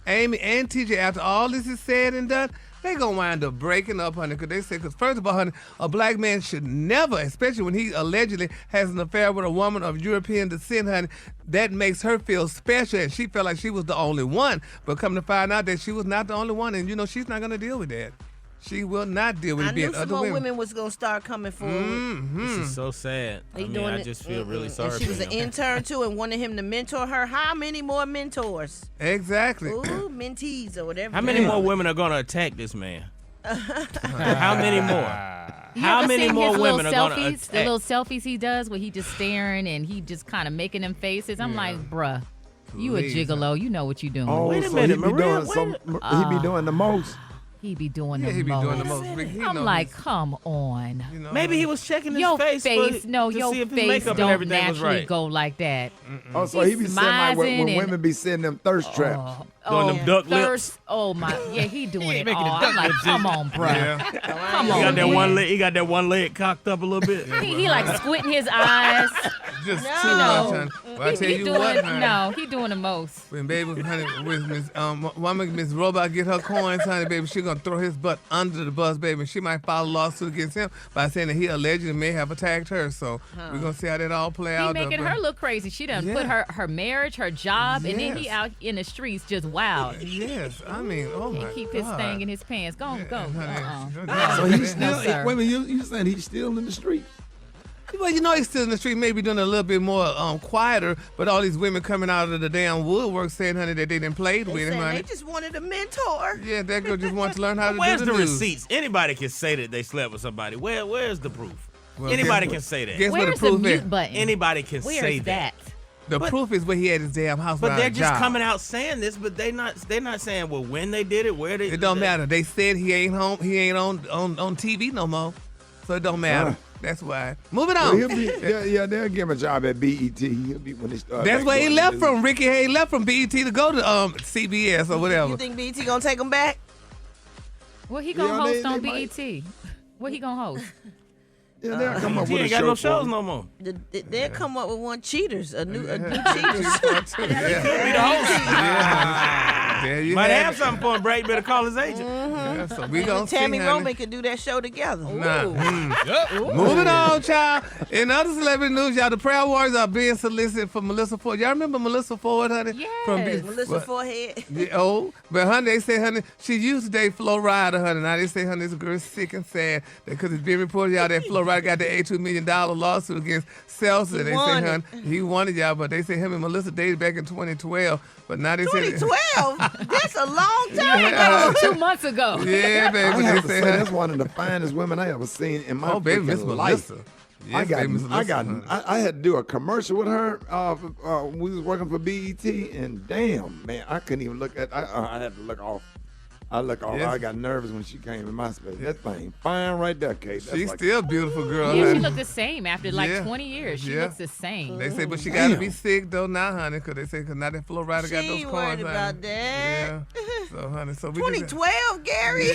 Amy and TJ, after all this is said and done, they gonna wind up breaking up, honey, because they say, because first of all, honey, a black man should never, especially when he allegedly has an affair with a woman of European descent, honey, that makes her feel special, and she felt like she was the only one. But come to find out that she was not the only one, and, you know, she's not gonna deal with that. She will not deal with being other women. I knew some more women was going to start coming forward. Mm-hmm. This is so sad. I just feel really sorry for him. And she was an intern, too, and wanted him to mentor her. How many more mentors? Exactly. Ooh, mentees or whatever. How many more women are going to attack this man? How many more? How many more women are going to attack? The little selfies he does where he just staring and he just kind of making them faces. I'm like, bruh, you a gigolo. You know what you doing. Oh, wait a minute, Maria. He be doing the most. He be doing the most. I'm like, come on. You know, maybe he was checking his your face. No, your face don't naturally go like that. Oh, so he be saying like when women be sending them thirst traps. Doing them duck lips. Oh my, yeah, he doing it all. I'm like, come on, bro. Yeah. Come on. He got that one leg. He got that one leg cocked up a little bit. He like squinting his eyes. Just too much, honey. Well, I tell you what, honey. No, he doing the most. When baby, honey, with Miss Robot get her coins, honey, baby, she gonna throw his butt under the bus, baby. She might file a lawsuit against him by saying that he allegedly may have attacked her. So we're gonna see how that all play out. He making her look crazy. She done put her marriage, her job, and then he out in the streets just wild. Yes, I mean, oh my Can't keep his God. thing in his pants. Go. So he's still, No, sir. wait a minute, you saying he's still in the street? Well, you know he's still in the street, maybe doing a little bit more quieter, but all these women coming out of the damn woodwork saying, honey, that they didn't play with him, honey. They just wanted a mentor. Yeah, that girl just wants to learn how to Where's do the the news. receipts? Anybody can say that they slept with somebody. Where's the proof? Well, Anybody guess can what- say that. guess what Where's the proof the mute is? button? Anybody can Where's say that. The proof is where he had his damn house. But without they're a just job. coming out saying this, but they're not saying, well, when they did it, where they It don't matter. They said he ain't home. He ain't on TV no more, so it don't matter. That's why. Moving on. Well, they'll give him a job at BET. He'll be when they start. That's back where he doing left the from. news. Ricky Hay left from BET to go to CBS or whatever. You think BET gonna take him back? What he gonna Yeah, host they on might. BET? What he gonna host? Yeah, they'll come up He with a ain't got show no for shows him. no more. They'll come up with one Cheaters, a new Cheaters. Could be the host. There you Might have have it. something for him, Brady. Better call his agent. Yeah, so we And gonna see, Tammy honey. Roman could do that show together. Nah. Moving on, child. In other celebrity news, y'all, the Proud Warriors are being solicited for Melissa Ford. Y'all remember Melissa Ford, honey? Yes. Melissa Forehead. Yeah, but honey, they say, honey, she used to date Flo Rida, honey. Now they say, honey, this girl's sick and sad because it's been reported, y'all, that Flo Rida got the $82 million lawsuit against Seltzer. They won say, it. honey, he wanted y'all, but they say him and Melissa dated back in 2012. But now they say 2012? That's a long time ago. That was 2 months ago. Yeah, baby. I have to They say, say, that's one of the finest women I ever seen in my oh, baby, freaking Miss life. Melissa. I Yes, got, baby, Miss Melissa, honey. I had to do a commercial with her. We was working for BET, and damn, man, I couldn't even look at. I had to look off. I look off. Yes. I got nervous when she came in my space. That thing, fine right there, Kate. That's She's like, still a beautiful girl, Yeah, she honey. looked the same after like Yeah. 20 years. She Yeah. looks the same. They say, but she got to Damn. be sick though now, honey, because they say, because now that Flo Rida got She those ain't coins, worried honey. about that. Yeah. So, honey, so we 2012, Gary.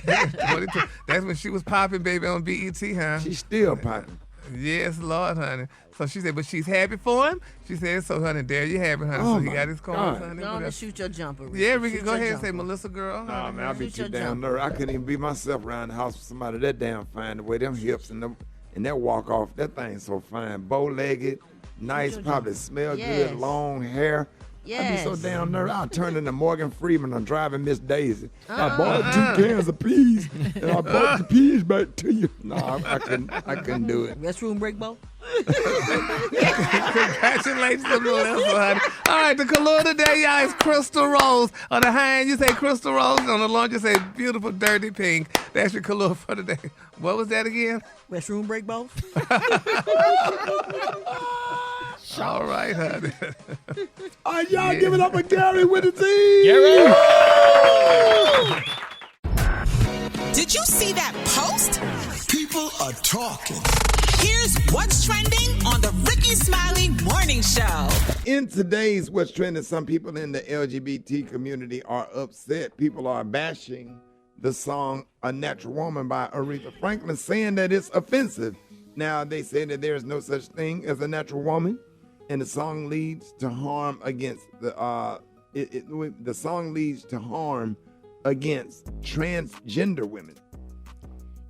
Yeah, 22. That's when she was popping, baby, on BET, huh? she's still popping. Yes, Lord, honey. So she said, but she's happy for him. She said, so, honey, there you have it, honey. Oh, so he my got his coins, God. honey. Go on Whatever. and shoot your jumper. Ricky. Yeah, Ricky, Shoot go your ahead and say jumper. Melissa girl. Nah, man, I'll be Shoot too your damn jumper. nervous. I couldn't even be myself around the house with somebody that damn fine. The way them hips and that walk off, that thing's so fine. Bow-legged, nice, probably smell Yes. good, long hair. I'd be so Yes. damn nervous. I'll turn into Morgan Freeman on Driving Miss Daisy. I bought 2 cans of peas, and I brought the peas back to you. No, I couldn't do it. Restroom break, Bo? Congratulations to Melissa, honey. All right, the color today, y'all, is Crystal Rose. On the high end, you say Crystal Rose. On the low, you say beautiful, dirty pink. That's your color for today. What was that again? Restroom break, Bo? All right, honey. All right, y'all give it up for Gary with the Z. Did you see that post? People are talking. Here's what's trending on the Rickey Smiley Morning Show. In today's What's Trending, some people in the LGBT community are upset. People are bashing the song A Natural Woman by Aretha Franklin, saying that it's offensive. Now, they say that there is no such thing as a natural woman, and the song leads to harm against the song leads to harm against transgender women.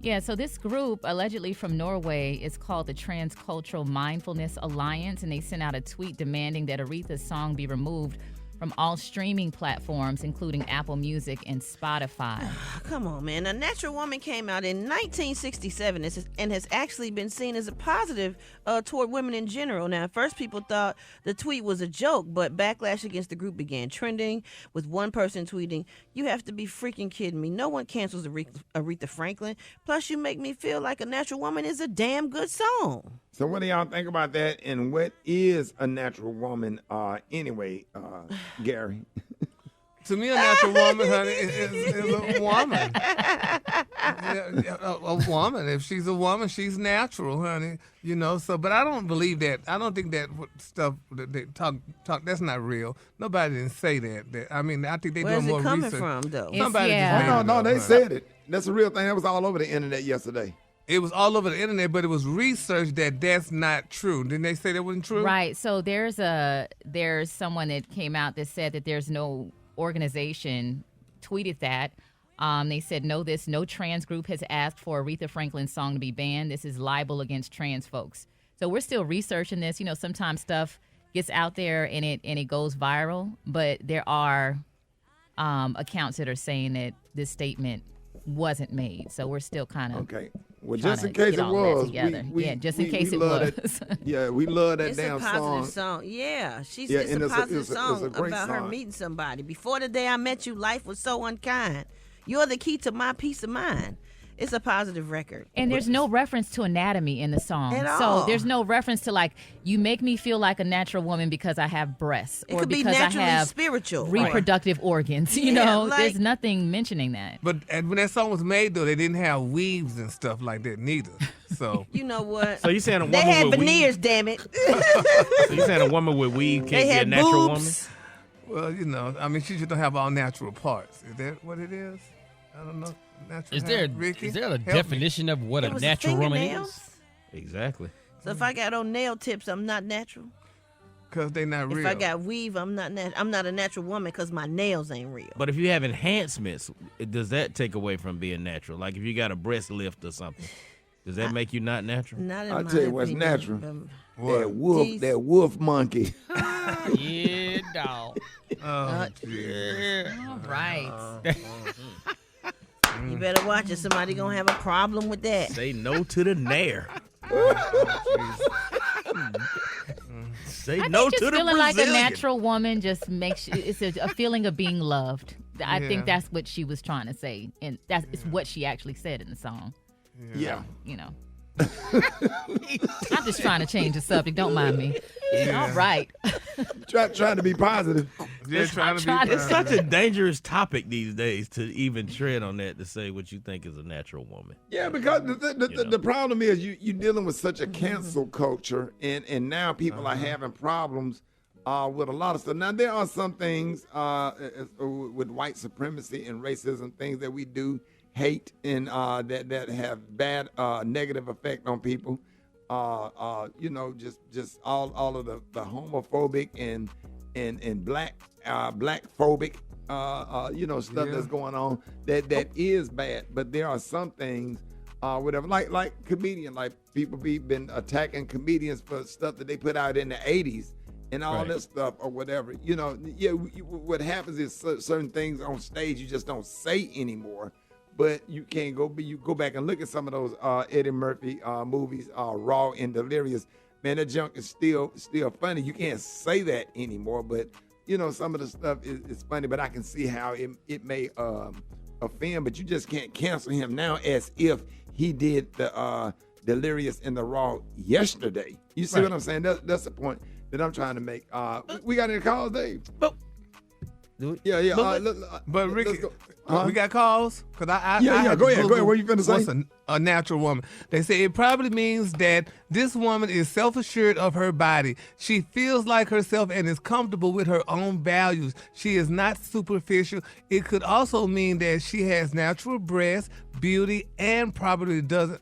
Yeah, so this group, allegedly from Norway, is called the Transcultural Mindfulness Alliance, and they sent out a tweet demanding that Aretha's song be removed from all streaming platforms, including Apple Music and Spotify. Come on, man. A Natural Woman came out in 1967 and has actually been seen as a positive toward women in general. Now, at first people thought the tweet was a joke, but backlash against the group began trending, with one person tweeting, "You have to be freaking kidding me. No one cancels Aretha Franklin. Plus, you make me feel like A Natural Woman is a damn good song." So what do y'all think about that? And what is a natural woman anyway, Gary? To me, a natural woman, honey, is a woman. A woman. If she's a woman, she's natural, honey. You know. So, but I don't believe that. I don't think that stuff that they talk. That's not real. Nobody didn't say that. I mean, I think they Where's doing it more coming research. from, though? Somebody Yeah. just made it No, up, they honey. said it. That's a real thing. That was all over the internet yesterday. It was all over the internet, but it was research that's not true. Didn't they say that wasn't true? Right. So there's someone that came out that said that there's no organization tweeted that. They said, no trans group has asked for Aretha Franklin's song to be banned. This is libel against trans folks. So we're still researching this. You know, sometimes stuff gets out there and it goes viral, but there are accounts that are saying that this statement wasn't made. So we're still kind of okay. Well, just in case it was, just in case it was. Yeah, we love that It's damn a positive song. Yeah, it's a positive song about her meeting somebody. Before the day I met you, life was so unkind. You're the key to my peace of mind. It's a positive record. And there's no reference to anatomy in the song. At all. So there's no reference to like, you make me feel like a natural woman because I have breasts. It or could be because naturally I have spiritual. reproductive organs. You Yeah, know, like- there's nothing mentioning that. But when that song was made, though, they didn't have weaves and stuff like that neither. So You know what? So you saying a woman They had with veneers, damn it. So you saying a woman with weave can't They be a had natural boobs. well, you know, I mean, she just don't have all natural parts. Is that what it is? I don't know. Natural Is there a Help me. definition of what It a was natural woman fingernails. is? Exactly. So if I got on nail tips, I'm not natural. Because they not real. If I got weave, I'm not a natural woman because my nails ain't real. But if you have enhancements, does that take away from being natural? Like if you got a breast lift or something, does that make you not natural? Not in I'll my tell you what's opinion. natural. That wolf monkey. Yeah, dog. Oh, All right. You better watch it. Somebody gonna have a problem with that. Say no to the nair. Say I no think to just the feeling like a Brazilian. natural woman just makes you, it's a feeling of being loved. I Yeah. think that's what she was trying to say, and that's it's what she actually said in the song. Yeah. You know, I'm just trying to change the subject. Don't mind me. All right. Trying to be positive. Yeah, trying to be trying to- It's such a dangerous topic these days to even tread on that to say what you think is a natural woman. Yeah, because the problem is you're dealing with such a cancel culture, and now people are having problems with a lot of stuff. Now, there are some things with white supremacy and racism, things that we do hate and that have bad negative effect on people. You know, just all of the homophobic and black phobic you know, stuff that's going on that is bad. But there are some things whatever like comedian, like people been attacking comedians for stuff that they put out in the 80s and all Right. that stuff or whatever. You know, what happens is certain things on stage you just don't say anymore. But you can't you go back and look at some of those Eddie Murphy movies, Raw and Delirious. Man, that junk is still funny. You can't say that anymore. But you know, some of the stuff is funny. But I can see how it may offend. But you just can't cancel him now as if he did the Delirious and the Raw yesterday. You see what I'm saying? That's the point that I'm trying to make. We got any calls, Dave? Yeah. But Ricky, let's go. Huh? we got calls? Cause I Yeah, had go to ahead. Google What you finna say? What's a natural woman? They say it probably means that this woman is self-assured of her body. She feels like herself and is comfortable with her own values. She is not superficial. It could also mean that she has natural breasts, beauty, and probably doesn't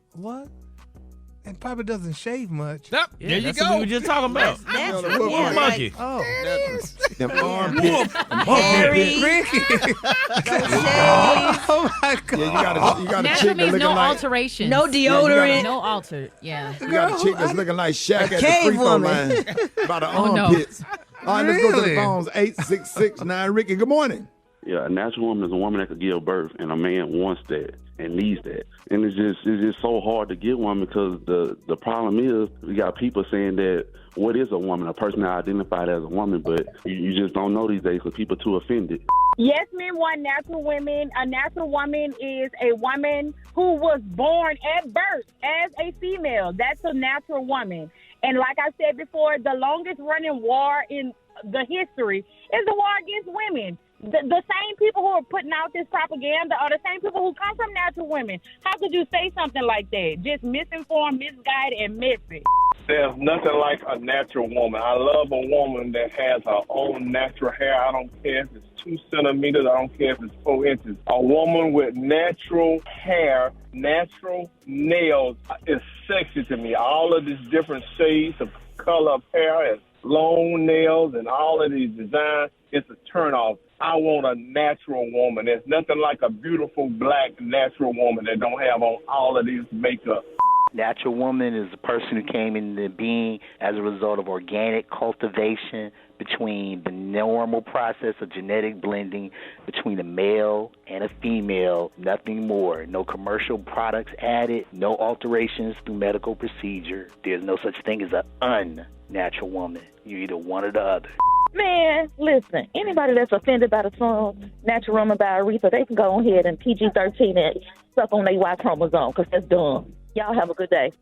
and probably doesn't shave much. Yep, Yeah, there you that's go. what we were just talking about. That's the natural. wolf Yeah, monkey. like, Oh, Them armpits. hairy, Ricky! no shave, Oh my God! Yeah, you got a Natural chick that means looking no like alterations. no deodorant. No alter. Yeah. you got a chick that's looking like Shaq at the cave free throw woman. line by the Oh, no. armpits. All right, let's go to the Really? phones. 866-9 Ricky. Good morning. Yeah, a natural woman is a woman that could give birth, and a man wants that and needs that. And it's just so hard to get one because the problem is we got people saying that what is a woman? A person identified as a woman, but you just don't know these days because people too offended. Yes, men want natural women. A natural woman is a woman who was born at birth as a female. That's a natural woman. And like I said before, the longest running war in the history is the war against women. The same people who are putting out this propaganda are the same people who come from natural women. How could you say something like that? Just misinformed, misguided, and messy. There's nothing like a natural woman. I love a woman that has her own natural hair. I don't care if it's 2 centimeters. I don't care if it's 4 inches. A woman with natural hair, natural nails is sexy to me. All of these different shades of color of hair and long nails and all of these designs, it's a turnoff. I want a natural woman. There's nothing like a beautiful black natural woman that don't have on all of these makeup. Natural woman is a person who came into being as a result of organic cultivation between the normal process of genetic blending between a male and a female, nothing more. No commercial products added, no alterations through medical procedure. There's no such thing as an unnatural woman. You're either one or the other. Man, listen, anybody that's offended by the song Natural Woman by Aretha, they can go ahead and PG-13 it, suck on their Y chromosome, because that's dumb. Y'all have a good day.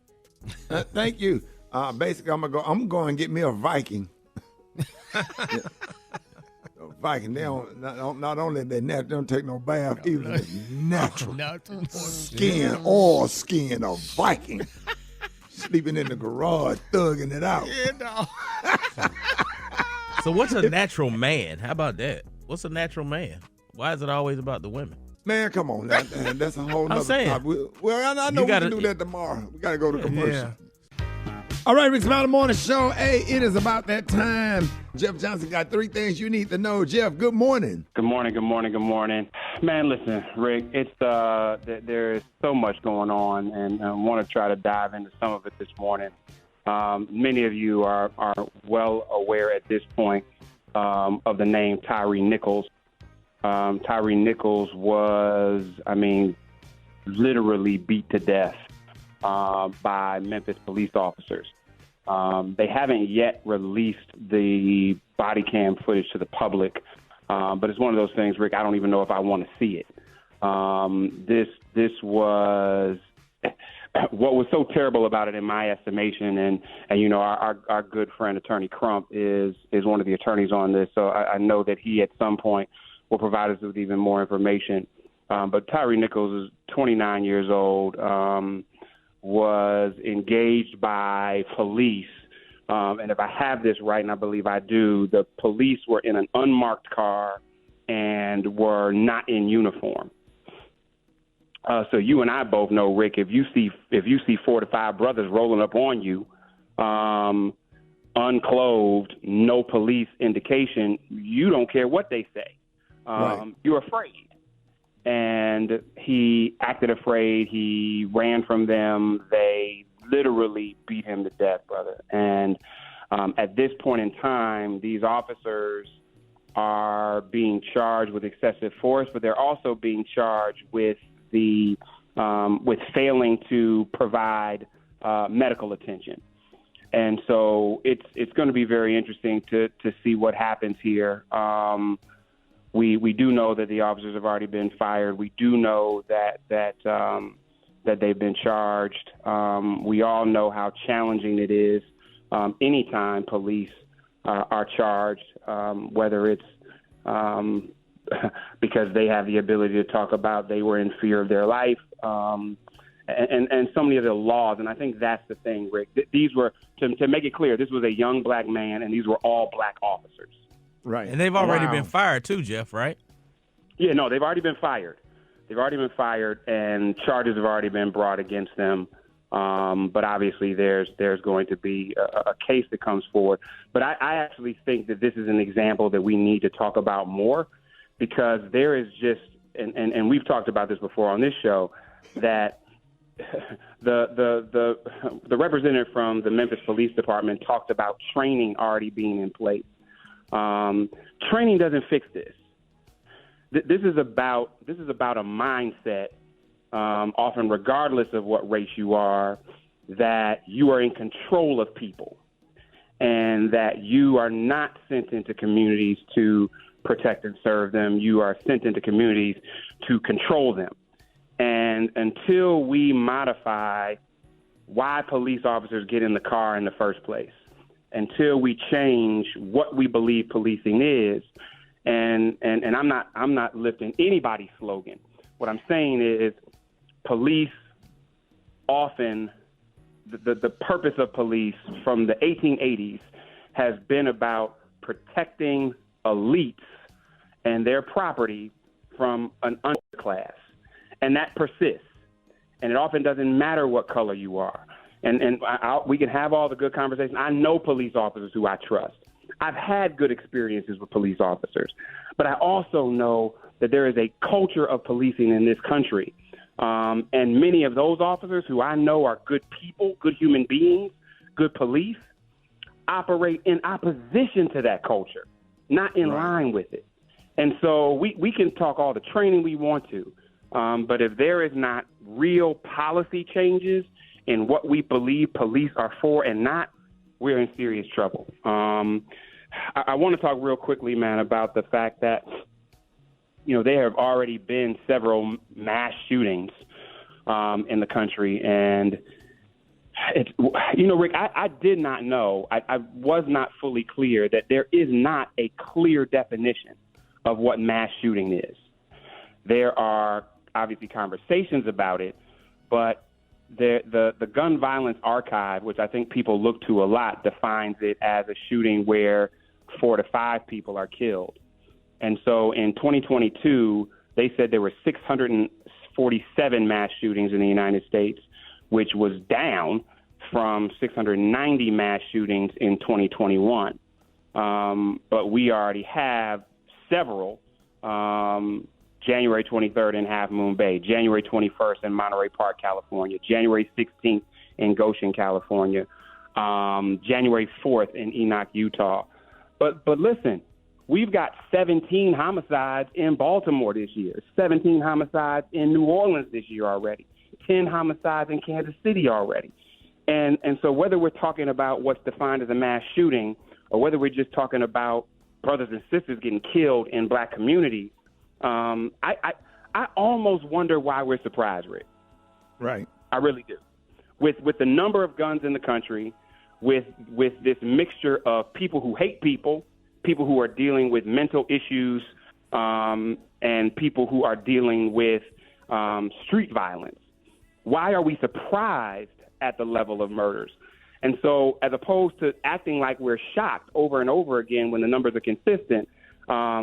Thank you. Basically, I'm going to get me a Viking. A Viking. They don't, not only they natural, they don't take no bath, either. Natural skin, all skin of Viking. Sleeping in the garage, thugging it out. Yeah, no. So what's a natural man? How about that? What's a natural man? Why is it always about the women? Man, come on. That's a whole nother saying. topic. Well, I know we can do that tomorrow. We got to go to commercial. All right, Rickey Smiley Morning Show. Hey, it is about that time. Jeff Johnson got 3 things you need to know. Jeff, good morning. Good morning, good morning, good morning. Man, listen, Rick, it's there is so much going on, and I want to try to dive into some of it this morning. Many of you are well aware at this point of the name Tyree Nichols. Tyree Nichols was, literally beat to death by Memphis police officers. They haven't yet released the body cam footage to the public, but it's one of those things, Rick, I don't even know if I want to see it. This was what was so terrible about it in my estimation, and our good friend Attorney Crump is one of the attorneys on this, so I know that he at some point will provide us with even more information. But Tyree Nichols is 29 years old, was engaged by police. And if I have this right, and I believe I do, the police were in an unmarked car and were not in uniform. So you and I both know, Rick, if you see 4 to 5 brothers rolling up on you, unclothed, no police indication, you don't care what they say. Right. You're afraid. And he acted afraid. He ran from them. They literally beat him to death, brother. And at this point in time, these officers are being charged with excessive force, but they're also being charged with with failing to provide medical attention. And so it's going to be very interesting to see what happens here. We do know that the officers have already been fired. We do know that they've been charged. We all know how challenging it is anytime police are charged, whether it's because they have the ability to talk about they were in fear of their life, and so many of the laws. And I think that's the thing, Rick. These were, to make it clear, this was a young black man, and these were all black officers. Right. And they've already been fired too, Jeff, right? Yeah, no, they've already been fired. And charges have already been brought against them. But obviously there's going to be a case that comes forward. But I actually think that this is an example that we need to talk about more, because there is just, and we've talked about this before on this show, that the representative from the Memphis Police Department talked about training already being in place. Training doesn't fix this. This is about a mindset, often regardless of what race you are, that you are in control of people, and that you are not sent into communities to protect and serve them. You are sent into communities to control them. And until we modify why police officers get in the car in the first place, until we change what we believe policing is, and I'm not lifting anybody's slogan. What I'm saying is police often, the purpose of police from the 1880s has been about protecting elites and their property from an underclass. And that persists. And it often doesn't matter what color you are. And we can have all the good conversations. I know police officers who I trust. I've had good experiences with police officers. But I also know that there is a culture of policing in this country And many of those officers who I know are good people, good human beings, good police, operate in opposition to that culture, not in line with it. And so we can talk all the training we want to, but if there is not real policy changes in what we believe police are for and not, we're in serious trouble. I want to talk real quickly, man, about the fact that, there have already been several mass shootings in the country. And, Rick, I did not know, I was not fully clear that there is not a clear definition of what mass shooting is. There are obviously conversations about it, but the Gun Violence Archive, which I think people look to a lot, defines it as a shooting where 4 to 5 people are killed. And so in 2022, they said there were 647 mass shootings in the United States, which was down from 690 mass shootings in 2021. But we already have several, January 23rd in Half Moon Bay, January 21st in Monterey Park, California, January 16th in Goshen, California, January 4th in Enoch, Utah. But listen, we've got 17 homicides in Baltimore this year, 17 homicides in New Orleans this year already, 10 homicides in Kansas City already. And so whether we're talking about what's defined as a mass shooting or whether we're just talking about brothers and sisters getting killed in black communities, I almost wonder why we're surprised, Rick. Right. I really do. With the number of guns in the country, with this mixture of people who hate people who are dealing with mental issues, and people who are dealing with street violence. Why are we surprised at the level of murders? And so as opposed to acting like we're shocked over and over again when the numbers are consistent,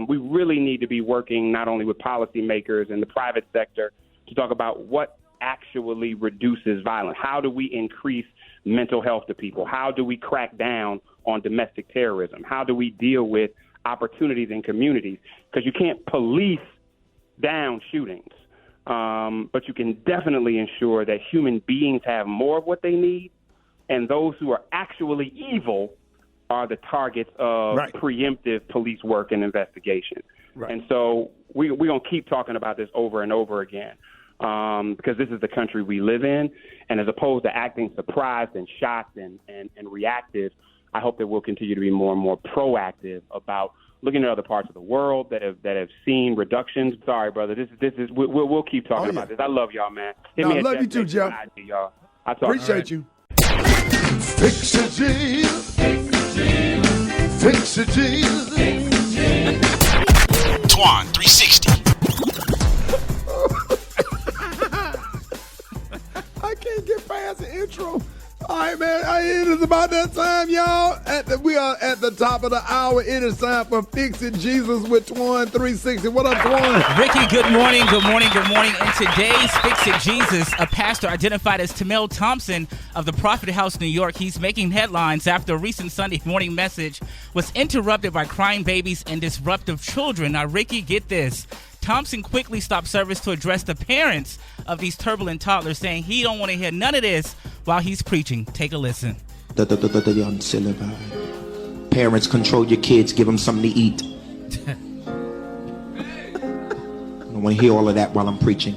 we really need to be working not only with policymakers and the private sector to talk about what actually reduces violence. How do we increase mental health to people? How do we crack down on domestic terrorism? How do we deal with opportunities in communities? Because you can't police down shootings, but you can definitely ensure that human beings have more of what they need, and those who are actually evil are the targets of preemptive police work and investigation. Right. And so we're going to keep talking about this over and over again, because this is the country we live in. And as opposed to acting surprised and shocked and reactive, I hope that we'll continue to be more and more proactive about looking at other parts of the world that have seen reductions. Sorry, brother. This is we'll keep talking about this. I love y'all, man. I love you too, Jeff. Y'all. Appreciate you. Fix it, Jesus. Fix it, Jesus. Twan 360. I can't get past the intro. All right, man. It is about that time, y'all. We are at the top of the hour. It is time for Fix It Jesus with Twan 360. What up, Twan? Ricky, good morning. Good morning. Good morning. In today's Fix It Jesus, a pastor identified as Tamel Thompson of the Prophet House, New York. He's making headlines after a recent Sunday morning message was interrupted by crying babies and disruptive children. Now, Ricky, get this. Thompson quickly stopped service to address the parents of these turbulent toddlers, saying he don't want to hear none of this while he's preaching. Take a listen. Parents, control your kids. Give them something to eat. I don't want to hear all of that while I'm preaching.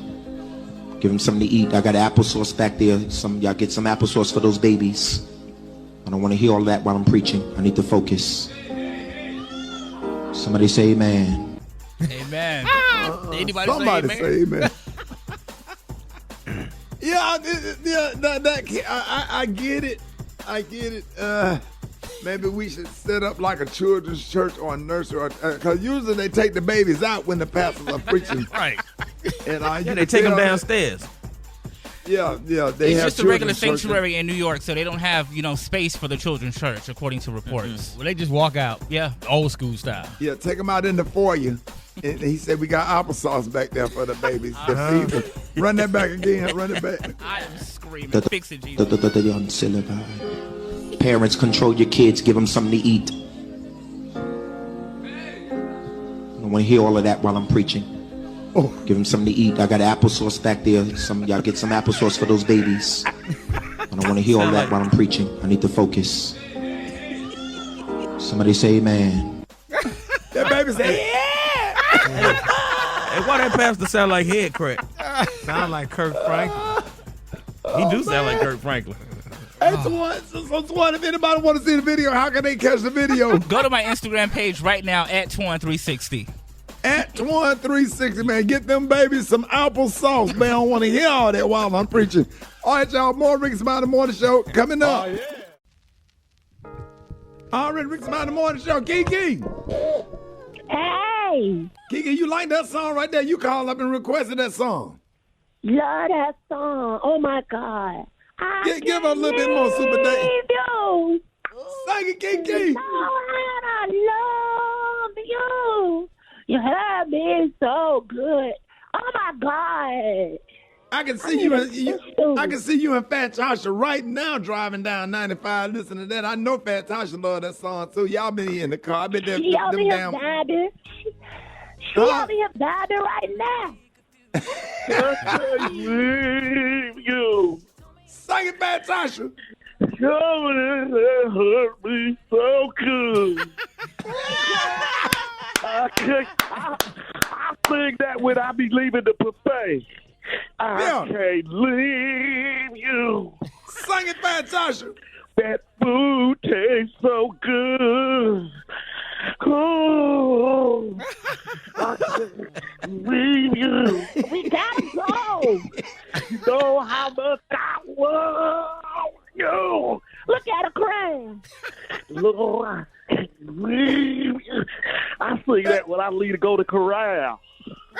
Give them something to eat. I got applesauce back there. Y'all get some applesauce for those babies. I don't want to hear all of that while I'm preaching. I need to focus. Somebody say amen. Amen. Anybody Somebody say say amen. I get it. I get it. Maybe we should set up like a children's church or a nursery, because usually they take the babies out when the pastors are preaching. Right. And they take them downstairs. Yeah. It's just a regular sanctuary in New York, so they don't have, space for the children's church, according to reports. Mm-hmm. Well, they just walk out. Yeah. Old school style. Yeah, take them out in the foyer. And he said, we got applesauce back there for the babies. Run that back again. Run it back. I am screaming. Fix it, Jesus. Parents, control your kids. Give them something to eat. I don't want to hear all of that while I'm preaching. Give them something to eat. I got applesauce back there. Some y'all get some applesauce for those babies. I don't want to hear all that while I'm preaching. I need to focus. Somebody say amen. That baby said, yeah. Hey, why that pastor sound like head crack? Sound like Kirk Franklin. He do sound like Kirk Franklin. Hey, Twan, if anybody want to see the video, how can they catch the video? Go to my Instagram page right now at Twan360. At Twan360, man. Get them babies some applesauce, man. I don't want to hear all that while I'm preaching. All right, y'all. More Rickey Smiley Morning Show coming up. Oh, yeah. All right, Rickey Smiley Morning Show. Kiki. Hey. Kiki, you like that song right there? You called up and requested that song. Love that song. Oh, my God. Give her a little bit more, Super Dave. You. Sing it, Kiki. I love you. You have been so good. Oh my God! I can see I can see you and Fat Tasha right now driving down 95 listening to that. I know Fat Tasha love that song too. Y'all been in the car. I bet that she over here vibing. She over here vibing right now. You. Sing it, Fat Tasha. It hurt me so good. I think that when I be leaving the buffet, I can't leave you. Sing it, Fat Tasha. That food tastes so good. Oh, I can't leave you. We gotta go. You know how much I love you. Look at her crying. Lord, I can't leave you. I sing that when I leave to go to corral.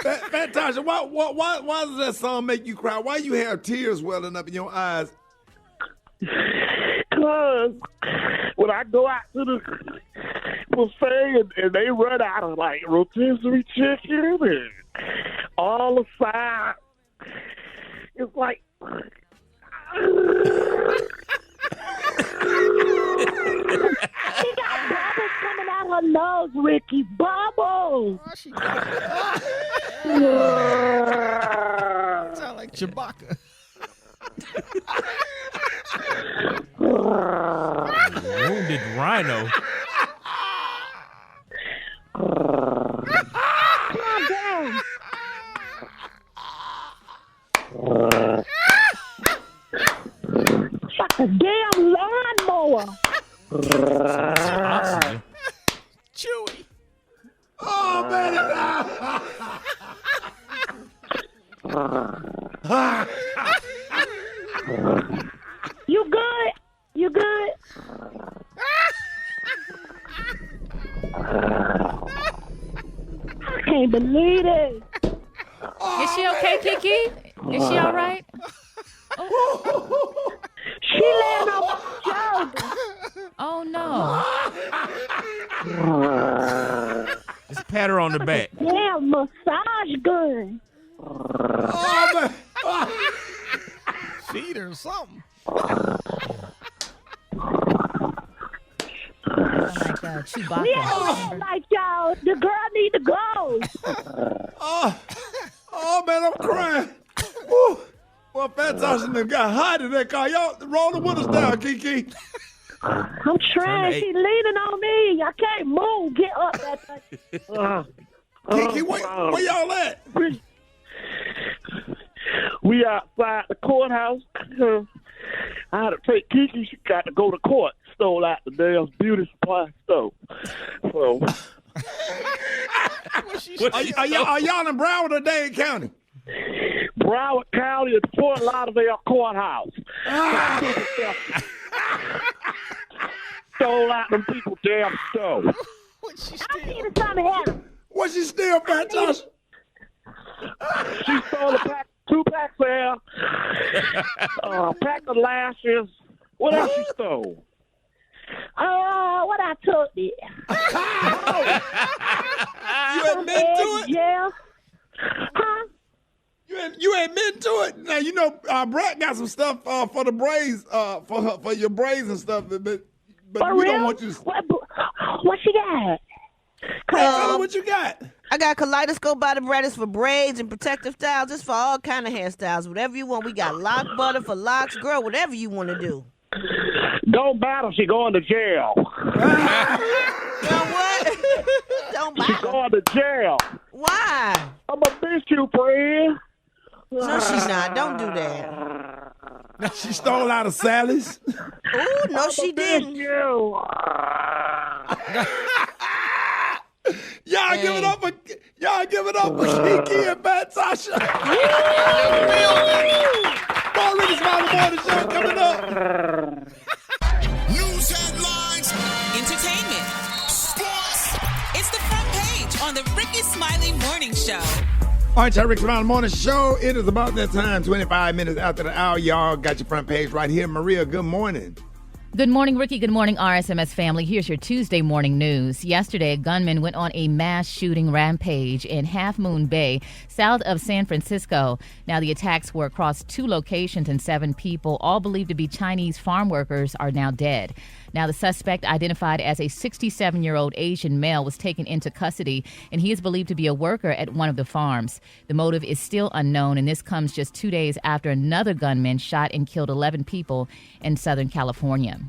Fat Tasha, why does that song make you cry? Why you have tears welling up in your eyes? Because when I go out to the buffet and they run out of like rotisserie chicken and all the sides, it's like... She got bubbles coming out her nose, Ricky. Bubbles. Sound like Chewbacca. Wounded rhino. Calm down. It's like a damn lawnmower. Chewy. Oh, man. You good? You good? I can't believe it. Is she okay, Kiki? Is she all right? She laying on my shoulder. Oh, no. Just pat her on the back. Damn massage gun. Oh, man. Feed her something. Oh, my God. Chewbacca. We ain't like y'all. The girl need to go. Oh, man, I'm crying. Woo. Well, Fat Tasha done got hot in that car. Y'all roll the windows down, Kiki. I'm trying. She leaning on me. I can't move. Get up, that Kiki, where y'all at? We outside the courthouse. I had to take Kiki. She got to go to court. Stole out the damn beauty supply store. So, Are y'all in Broward or Dade County? Broward County is Fort Lauderdale courthouse. Stole out them people damn store. I need something else. What she steal, Fat Tasha? She stole two packs of hair, a pack of lashes. What else she stole? What I took it. You admit to it? Yeah. Huh? You admit to it. Now you know Brett got some stuff for the braids, for your braids and stuff. But For we real? don't want you. What she got? Tell her what you got. I got Kaleidoscope by the Bradders for braids and protective styles. It's for all kind of hairstyles. Whatever you want. We got lock butter for locks. Girl, whatever you want to do. Don't battle, she going to jail. What? Don't She going to jail. Why? I'm a miss you, friend. No, she's not. Don't do that. She stole out of Sally's. Ooh, no, she didn't. Y'all give it up for Kiki and Bad Sasha. More Rickey Smiley Morning Show coming up. News headlines. Entertainment. Sports. It's the front page on the Rickey Smiley Morning Show. All right, y'all, Rickey Smiley Morning Show. It is about that time, 25 minutes after the hour. Y'all got your front page right here. Maria, good morning. Good morning, Ricky. Good morning, RSMS family. Here's your Tuesday morning news. Yesterday, a gunman went on a mass shooting rampage in Half Moon Bay, south of San Francisco. Now, the attacks were across 2 locations and 7 people, all believed to be Chinese farm workers, are now dead. Now, the suspect, identified as a 67-year-old Asian male, was taken into custody, and he is believed to be a worker at one of the farms. The motive is still unknown, and this comes just 2 days after another gunman shot and killed 11 people in Southern California.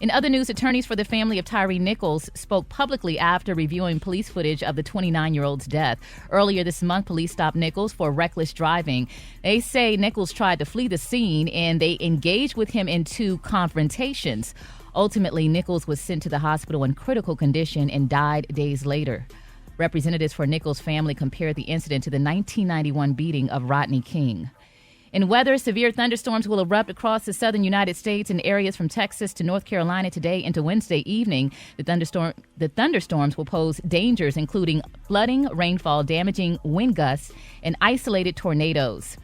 In other news, attorneys for the family of Tyree Nichols spoke publicly after reviewing police footage of the 29-year-old's death. Earlier this month, police stopped Nichols for reckless driving. They say Nichols tried to flee the scene, and they engaged with him in 2 confrontations. Ultimately, Nichols was sent to the hospital in critical condition and died days later. Representatives for Nichols' family compared the incident to the 1991 beating of Rodney King. In weather, severe thunderstorms will erupt across the southern United States in areas from Texas to North Carolina today into Wednesday evening. The thunderstorms will pose dangers, including flooding, rainfall, damaging wind gusts, and isolated tornadoes.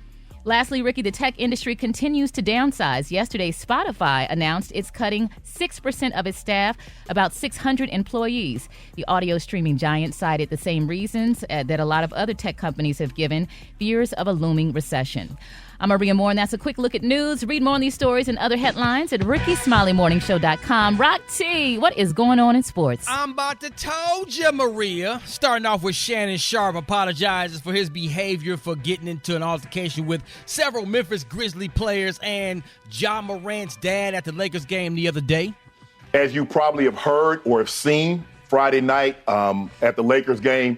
Lastly, Ricky, the tech industry continues to downsize. Yesterday, Spotify announced it's cutting 6% of its staff, about 600 employees. The audio streaming giant cited the same reasons that a lot of other tech companies have given, fears of a looming recession. I'm Maria Moore, and that's a quick look at news. Read more on these stories and other headlines at RickeySmileyMorningShow.com. Rock T, what is going on in sports? I'm about to told you, Maria. Starting off with Shannon Sharp apologizes for his behavior for getting into an altercation with several Memphis Grizzlies players and Ja Morant's dad at the Lakers game the other day. As you probably have heard or have seen Friday night at the Lakers game,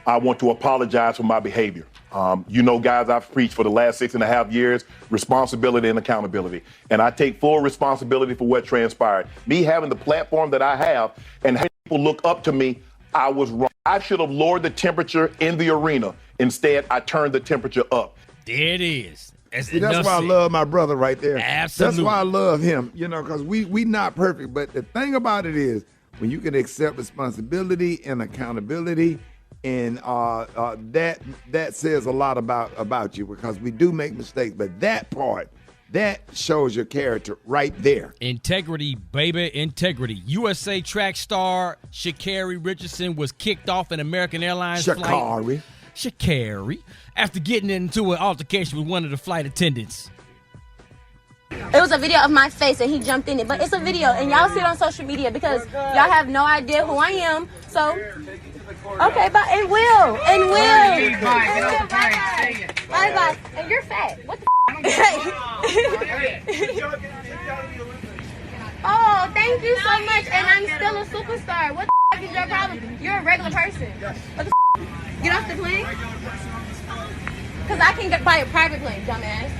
I want to apologize for my behavior. Guys, I've preached for the last 6.5 years, responsibility and accountability. And I take full responsibility for what transpired. Me having the platform that I have and having people look up to me, I was wrong. I should have lowered the temperature in the arena. Instead, I turned the temperature up. There it is. That's why I love my brother right there. Absolutely. That's why I love him, because we not perfect. But the thing about it is, when you can accept responsibility and accountability, and that says a lot about you, because we do make mistakes. But that part, that shows your character right there. Integrity, baby, integrity. USA track star Sha'Carri Richardson was kicked off an American Airlines flight. Sha'Carri, after getting into an altercation with one of the flight attendants. It was a video of my face and he jumped in it, but it's a video and y'all see it on social media because y'all have no idea who I am. So, okay, but it will. Bye. And you're fat. What the Oh, thank you so much. And I'm still a superstar. What the is your problem? You're a regular person. What the Get off the plane? Because I can buy a private plane, dumbass.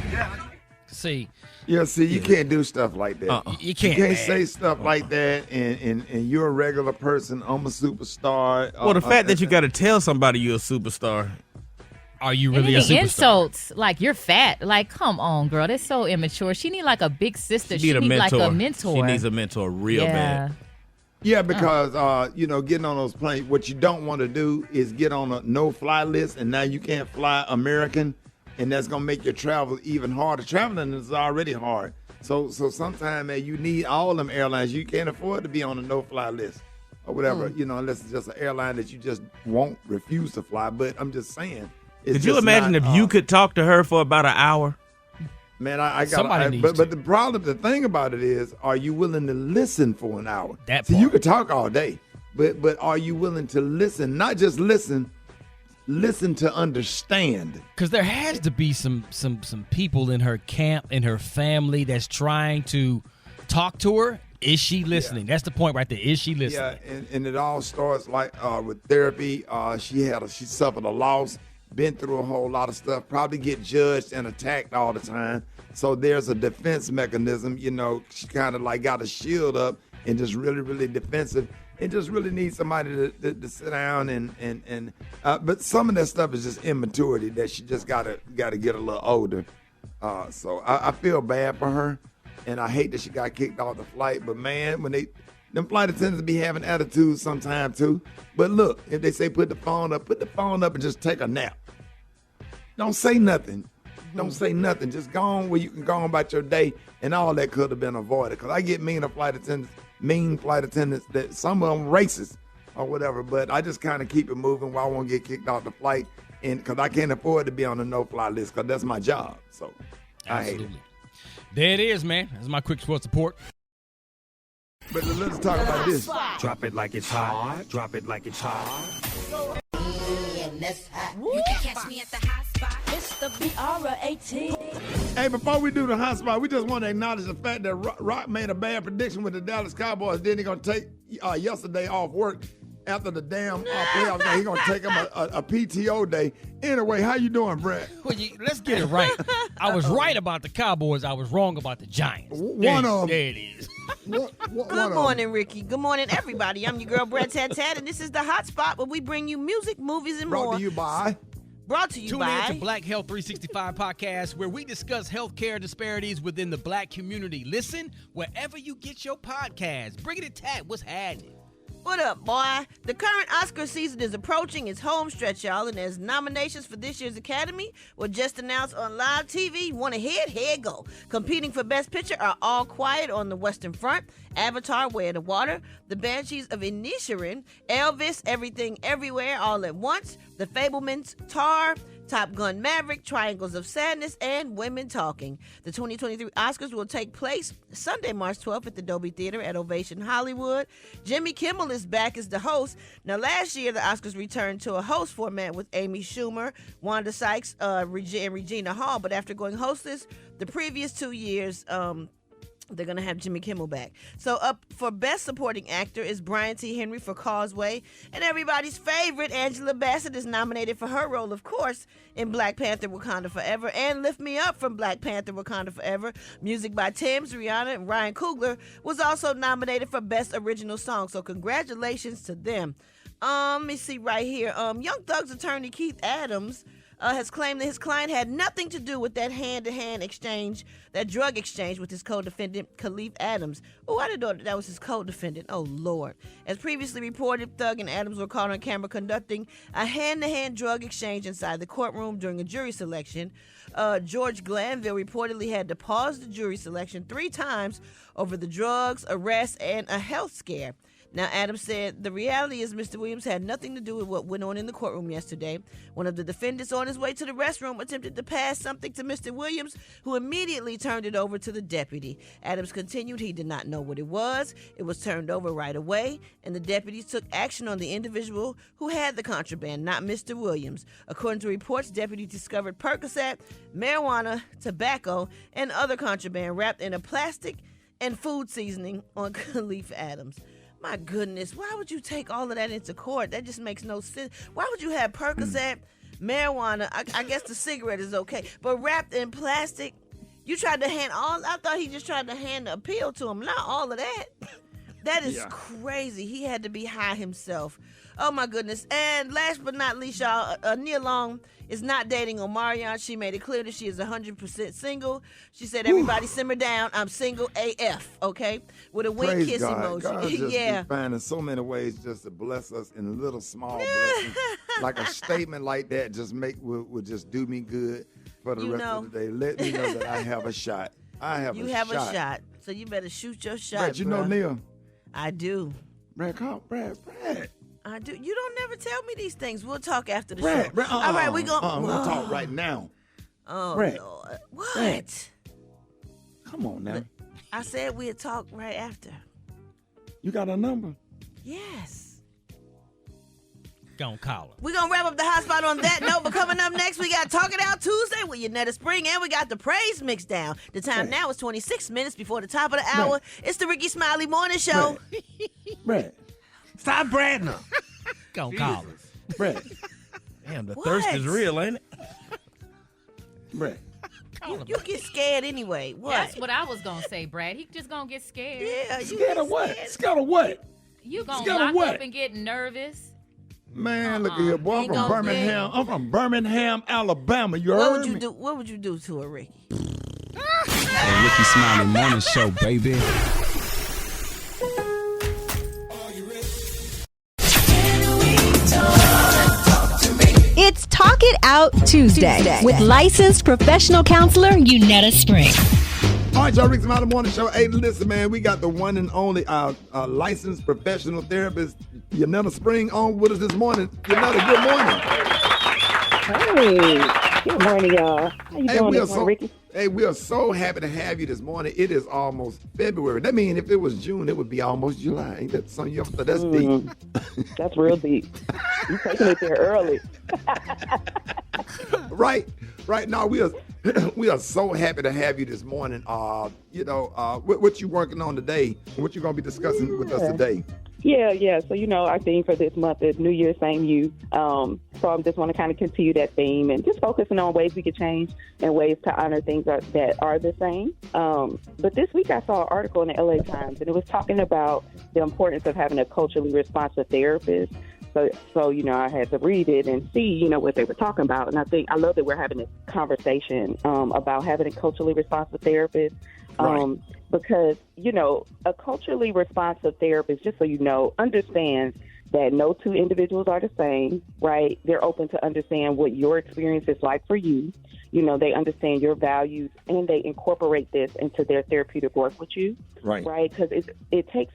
See, you can't do stuff like that. You can't. You can't say stuff like that, and you're a regular person. I'm a superstar. Well, the fact that you got to tell somebody you're a superstar. Are you really a Anything superstar? insults, like you're fat. Like, come on, girl. That's so immature. She need like a big sister. She need like a mentor. She needs a mentor real bad. Yeah, because, getting on those planes, what you don't want to do is get on a no-fly list, and now you can't fly American, and that's going to make your travel even harder. Traveling is already hard. So sometimes you need all them airlines. You can't afford to be on a no-fly list or whatever, unless it's just an airline that you just won't refuse to fly. But I'm just saying. Could you imagine if you could talk to her for about an hour? Man, but the thing about it is, are you willing to listen for an hour? That you could talk all day. but are you willing to listen? Not just listen to understand. Because there has to be some people in her camp, in her family, that's trying to talk to her. Is she listening? That's the point right there. Is she listening? Yeah, and it all starts like with therapy. She suffered a loss, been through a whole lot of stuff, probably get judged and attacked all the time. So there's a defense mechanism. You know, she kind of like got a shield up and just really, really defensive. It just really needs somebody to sit down and but some of that stuff is just immaturity that she just gotta get a little older. So I feel bad for her. And I hate that she got kicked off the flight. But, man, when them flight attendants be having attitudes sometimes, too. But, look, if they say put the phone up and just take a nap. Don't say nothing. Don't say nothing. Just go on where you can go on about your day, and all that could have been avoided. Because I get mean flight attendants that some of them racist or whatever. But I just kind of keep it moving while I won't get kicked off the flight. And because I can't afford to be on the no-fly list because that's my job. So, I hate it. There it is, man. That's my quick sports report. But let's talk about this. Drop it like it's hot. Drop it like it's hot. You can catch me at the hot spot. It's the BR18. Hey, before we do the hot spot, we just want to acknowledge the fact that Rock made a bad prediction with the Dallas Cowboys. Then he's going to take yesterday off work after the damn playoff game. He's going to take him a PTO day. Anyway, how you doing, Brad? Well, let's get it right. I was right about the Cowboys. I was wrong about the Giants. One of them. There it is. Good morning, Ricky. Good morning, everybody. I'm your girl, Brett Tat Tat, and this is the Hot Spot where we bring you music, movies, and more. Brought to you by... Tune in to Black Health 365 podcast, where we discuss healthcare disparities within the black community. Listen wherever you get your podcasts. Bring it to Tat. What's happening? What up, boy? The current Oscar season is approaching its home stretch, y'all, and as nominations for this year's Academy were just announced on live TV. Want to head? Here go. Competing for Best Picture are All Quiet on the Western Front, Avatar, Way of the Water, The Banshees of Inisherin, Elvis, Everything Everywhere All at Once, The Fabelmans, Tar, Top Gun Maverick, Triangles of Sadness, and Women Talking. The 2023 Oscars will take place Sunday, March 12th at the Dolby Theater at Ovation Hollywood. Jimmy Kimmel is back as the host. Now, last year, the Oscars returned to a host format with Amy Schumer, Wanda Sykes, and Regina Hall, but after going hostless the previous 2 years, they're going to have Jimmy Kimmel back. So up for Best Supporting Actor is Brian T. Henry for Causeway. And everybody's favorite, Angela Bassett, is nominated for her role, of course, in Black Panther Wakanda Forever. And Lift Me Up from Black Panther Wakanda Forever. Music by Thames, Rihanna, and Ryan Coogler was also nominated for Best Original Song. So congratulations to them. Let me see right here. Young Thug's attorney, Keith Adams, has claimed that his client had nothing to do with that hand-to-hand exchange, that drug exchange with his co-defendant, Khalif Adams. Oh, I didn't know that was his co-defendant. Oh, Lord. As previously reported, Thug and Adams were caught on camera conducting a hand-to-hand drug exchange inside the courtroom during a jury selection. George Glanville reportedly had to pause the jury selection 3 times over the drugs, arrest, and a health scare. Now, Adams said, the reality is Mr. Williams had nothing to do with what went on in the courtroom yesterday. One of the defendants on his way to the restroom attempted to pass something to Mr. Williams, who immediately turned it over to the deputy. Adams continued he did not know what it was. It was turned over right away, and the deputies took action on the individual who had the contraband, not Mr. Williams. According to reports, deputies discovered Percocet, marijuana, tobacco, and other contraband wrapped in a plastic and food seasoning on Khalif Adams. My goodness, why would you take all of that into court? That just makes no sense. Why would you have Percocet, marijuana? I guess the cigarette is okay, but wrapped in plastic? You tried to hand all, I thought he just tried to hand the appeal to him, not all of that. That is crazy. He had to be high himself. Oh, my goodness. And last but not least, y'all, Nia Long is not dating Omarion. She made it clear that she is 100% single. She said, everybody simmer down. I'm single AF, okay? With a wink kiss emoji. God just be finding so many ways just to bless us in little small blessings. Like a statement like that just would just do me good for the rest of the day. Let me know that I have a shot. You have a shot. So you better shoot your shot, Brad, you know Neil? I do. Brad. I do. You don't never tell me these things. We'll talk after the Brad, show. Brad, all right, we're going to talk right now. Oh, Brad, Lord. What? Brad. Come on now. I said we'd talk right after. You got a number? Yes. Gonna call her. We're going to wrap up the hot spot on that note, but coming up next, we got Talk It Out Tuesday with Yanetta Spring, and we got the Praise Mix down. The time now is 26 minutes before the top of the hour. It's the Rickey Smiley Morning Show. Brad. Stop bragging her. Gonna call her. Brad. Damn, the thirst is real, ain't it? Brad. You get scared anyway. What? That's what I was going to say, Brad. He just going to get scared. Yeah, you Scared of what? Scared of what? You going to Scared of lock what? up and get nervous. Man, look at here, boy. I'm Ain't from gonna Birmingham. I'm from Birmingham, Alabama. You What heard would you me? do? What would you do to her, Ricky? The Rickey Smiley Morning Show, baby. It's Talk It Out Tuesday with licensed professional counselor Yanetta Spring. All right, y'all, Rickey Smiley Morning Show. Hey, listen, man, we got the one and only licensed professional therapist, Yanetta Spring, on with us this morning. Yanetta, good morning. Hey, good morning, y'all. How you doing this morning, Ricky? Hey, we are so happy to have you this morning. It is almost February. That means if it was June, it would be almost July. Ain't that something you thought? That's deep. That's real deep. You taking it there early. Right. Now we are so happy to have you this morning. What you working on today? What you gonna be discussing with us today? Yeah. So, our theme for this month is New Year, Same You. So I just want to kind of continue that theme and just focusing on ways we could change and ways to honor things that are the same. But this week I saw an article in the LA Times, and it was talking about the importance of having a culturally responsive therapist. So I had to read it and see, what they were talking about. And I love that we're having this conversation about having a culturally responsive therapist. Because, a culturally responsive therapist, just so you know, understands that no two individuals are the same, right? They're open to understand what your experience is like for you. They understand your values, and they incorporate this into their therapeutic work with you. Right. Because it takes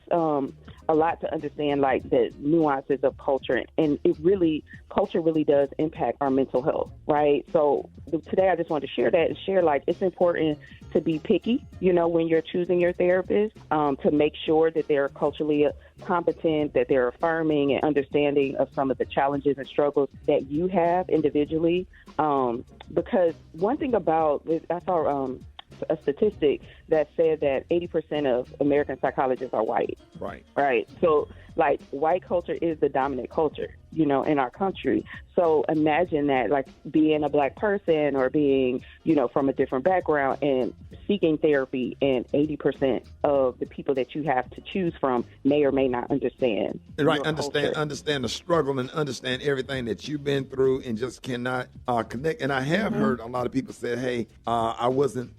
a lot to understand, like, the nuances of culture, and culture really does impact our mental health, right? So today I just wanted to share that and share, like, it's important to be picky, when you're choosing your therapist, to make sure that they're culturally competent, that they're affirming and understanding of some of the challenges and struggles that you have individually. Because one thing about this, I saw a statistic that said that 80% of American psychologists are white. Right. So, like, white culture is the dominant culture, in our country. So imagine that, like, being a black person or being, from a different background and seeking therapy, and 80% of the people that you have to choose from may or may not understand. Right. Understand the struggle and understand everything that you've been through and just cannot connect. And I have heard a lot of people say, hey, I wasn't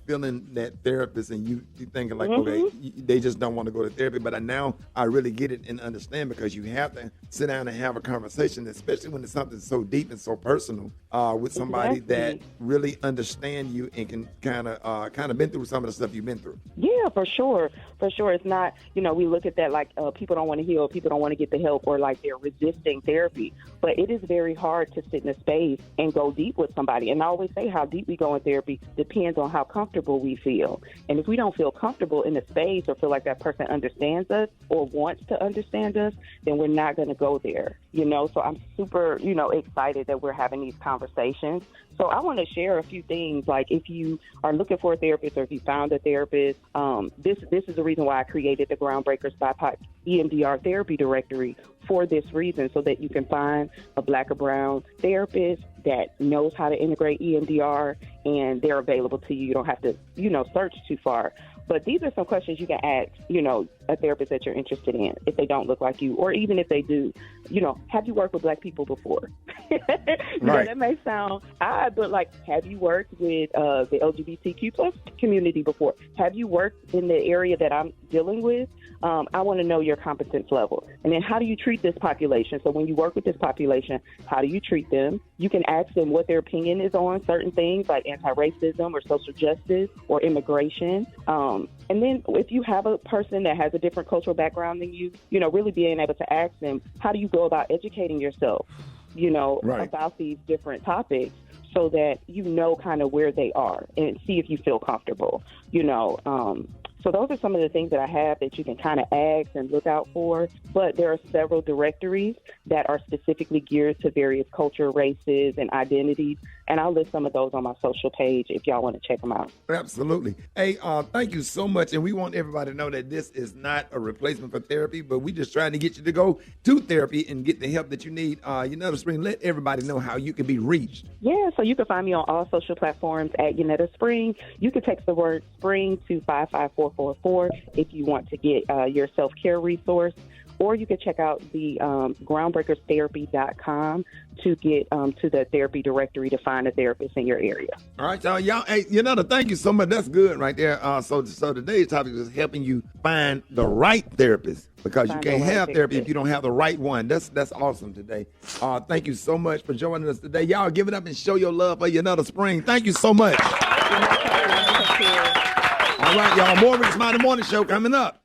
feeling that therapist, and you thinking like, okay, they just don't want to go to therapy. But now I really get it and understand, because you have to sit down and have a conversation, especially when it's something so deep and so personal with somebody that really understand you and can kind of been through some of the stuff you've been through. Yeah, for sure. It's not, we look at that like people don't want to heal, people don't want to get the help, or like they're resisting therapy. But it is very hard to sit in a space and go deep with somebody. And I always say how deep we go in therapy depends on how comfortable we feel. And if we don't feel comfortable in the space or feel like that person understands us or wants to understand us, then we're not going to go there, So I'm super, excited that we're having these conversations. So I want to share a few things. Like, if you are looking for a therapist, or if you found a therapist, this is the reason why I created the Groundbreakers BIPOC EMDR therapy directory, for this reason, so that you can find a black or brown therapist that knows how to integrate EMDR, and they're available to you. You don't have to, search too far. But these are some questions you can ask, a therapist that you're interested in, if they don't look like you, or even if they do. Have you worked with black people before? That may sound odd, but, like, have you worked with the LGBTQ plus community before? Have you worked in the area that I'm dealing with? I want to know your competence level. And then, how do you treat this population? So when you work with this population, how do you treat them? You can ask them what their opinion is on certain things, like anti-racism or social justice or immigration. And then if you have a person that has a different cultural background than you, really being able to ask them, how do you go about educating yourself, about these different topics, so that kind of where they are, and see if you feel comfortable, So those are some of the things that I have that you can kind of ask and look out for. But there are several directories that are specifically geared to various culture, races, and identities. And I'll list some of those on my social page if y'all want to check them out. Absolutely. Hey, thank you so much. And we want everybody to know that this is not a replacement for therapy, but we're just trying to get you to go to therapy and get the help that you need. Yanetta Spring, let everybody know how you can be reached. Yeah, so you can find me on all social platforms at Yanetta Spring. You can text the word SPRING to 55444 if you want to get your self-care resource. Or you can check out the groundbreakerstherapy.com to get to the therapy directory to find a therapist in your area. All right, y'all. Hey, thank you so much. That's good right there. So today's topic is helping you find the right therapist, because you can't have therapy if you don't have the right one. That's awesome today. Thank you so much for joining us today. Y'all give it up and show your love for Yanetta Spring. Thank you so much. All right, y'all. More Rickey Smiley Morning Show coming up.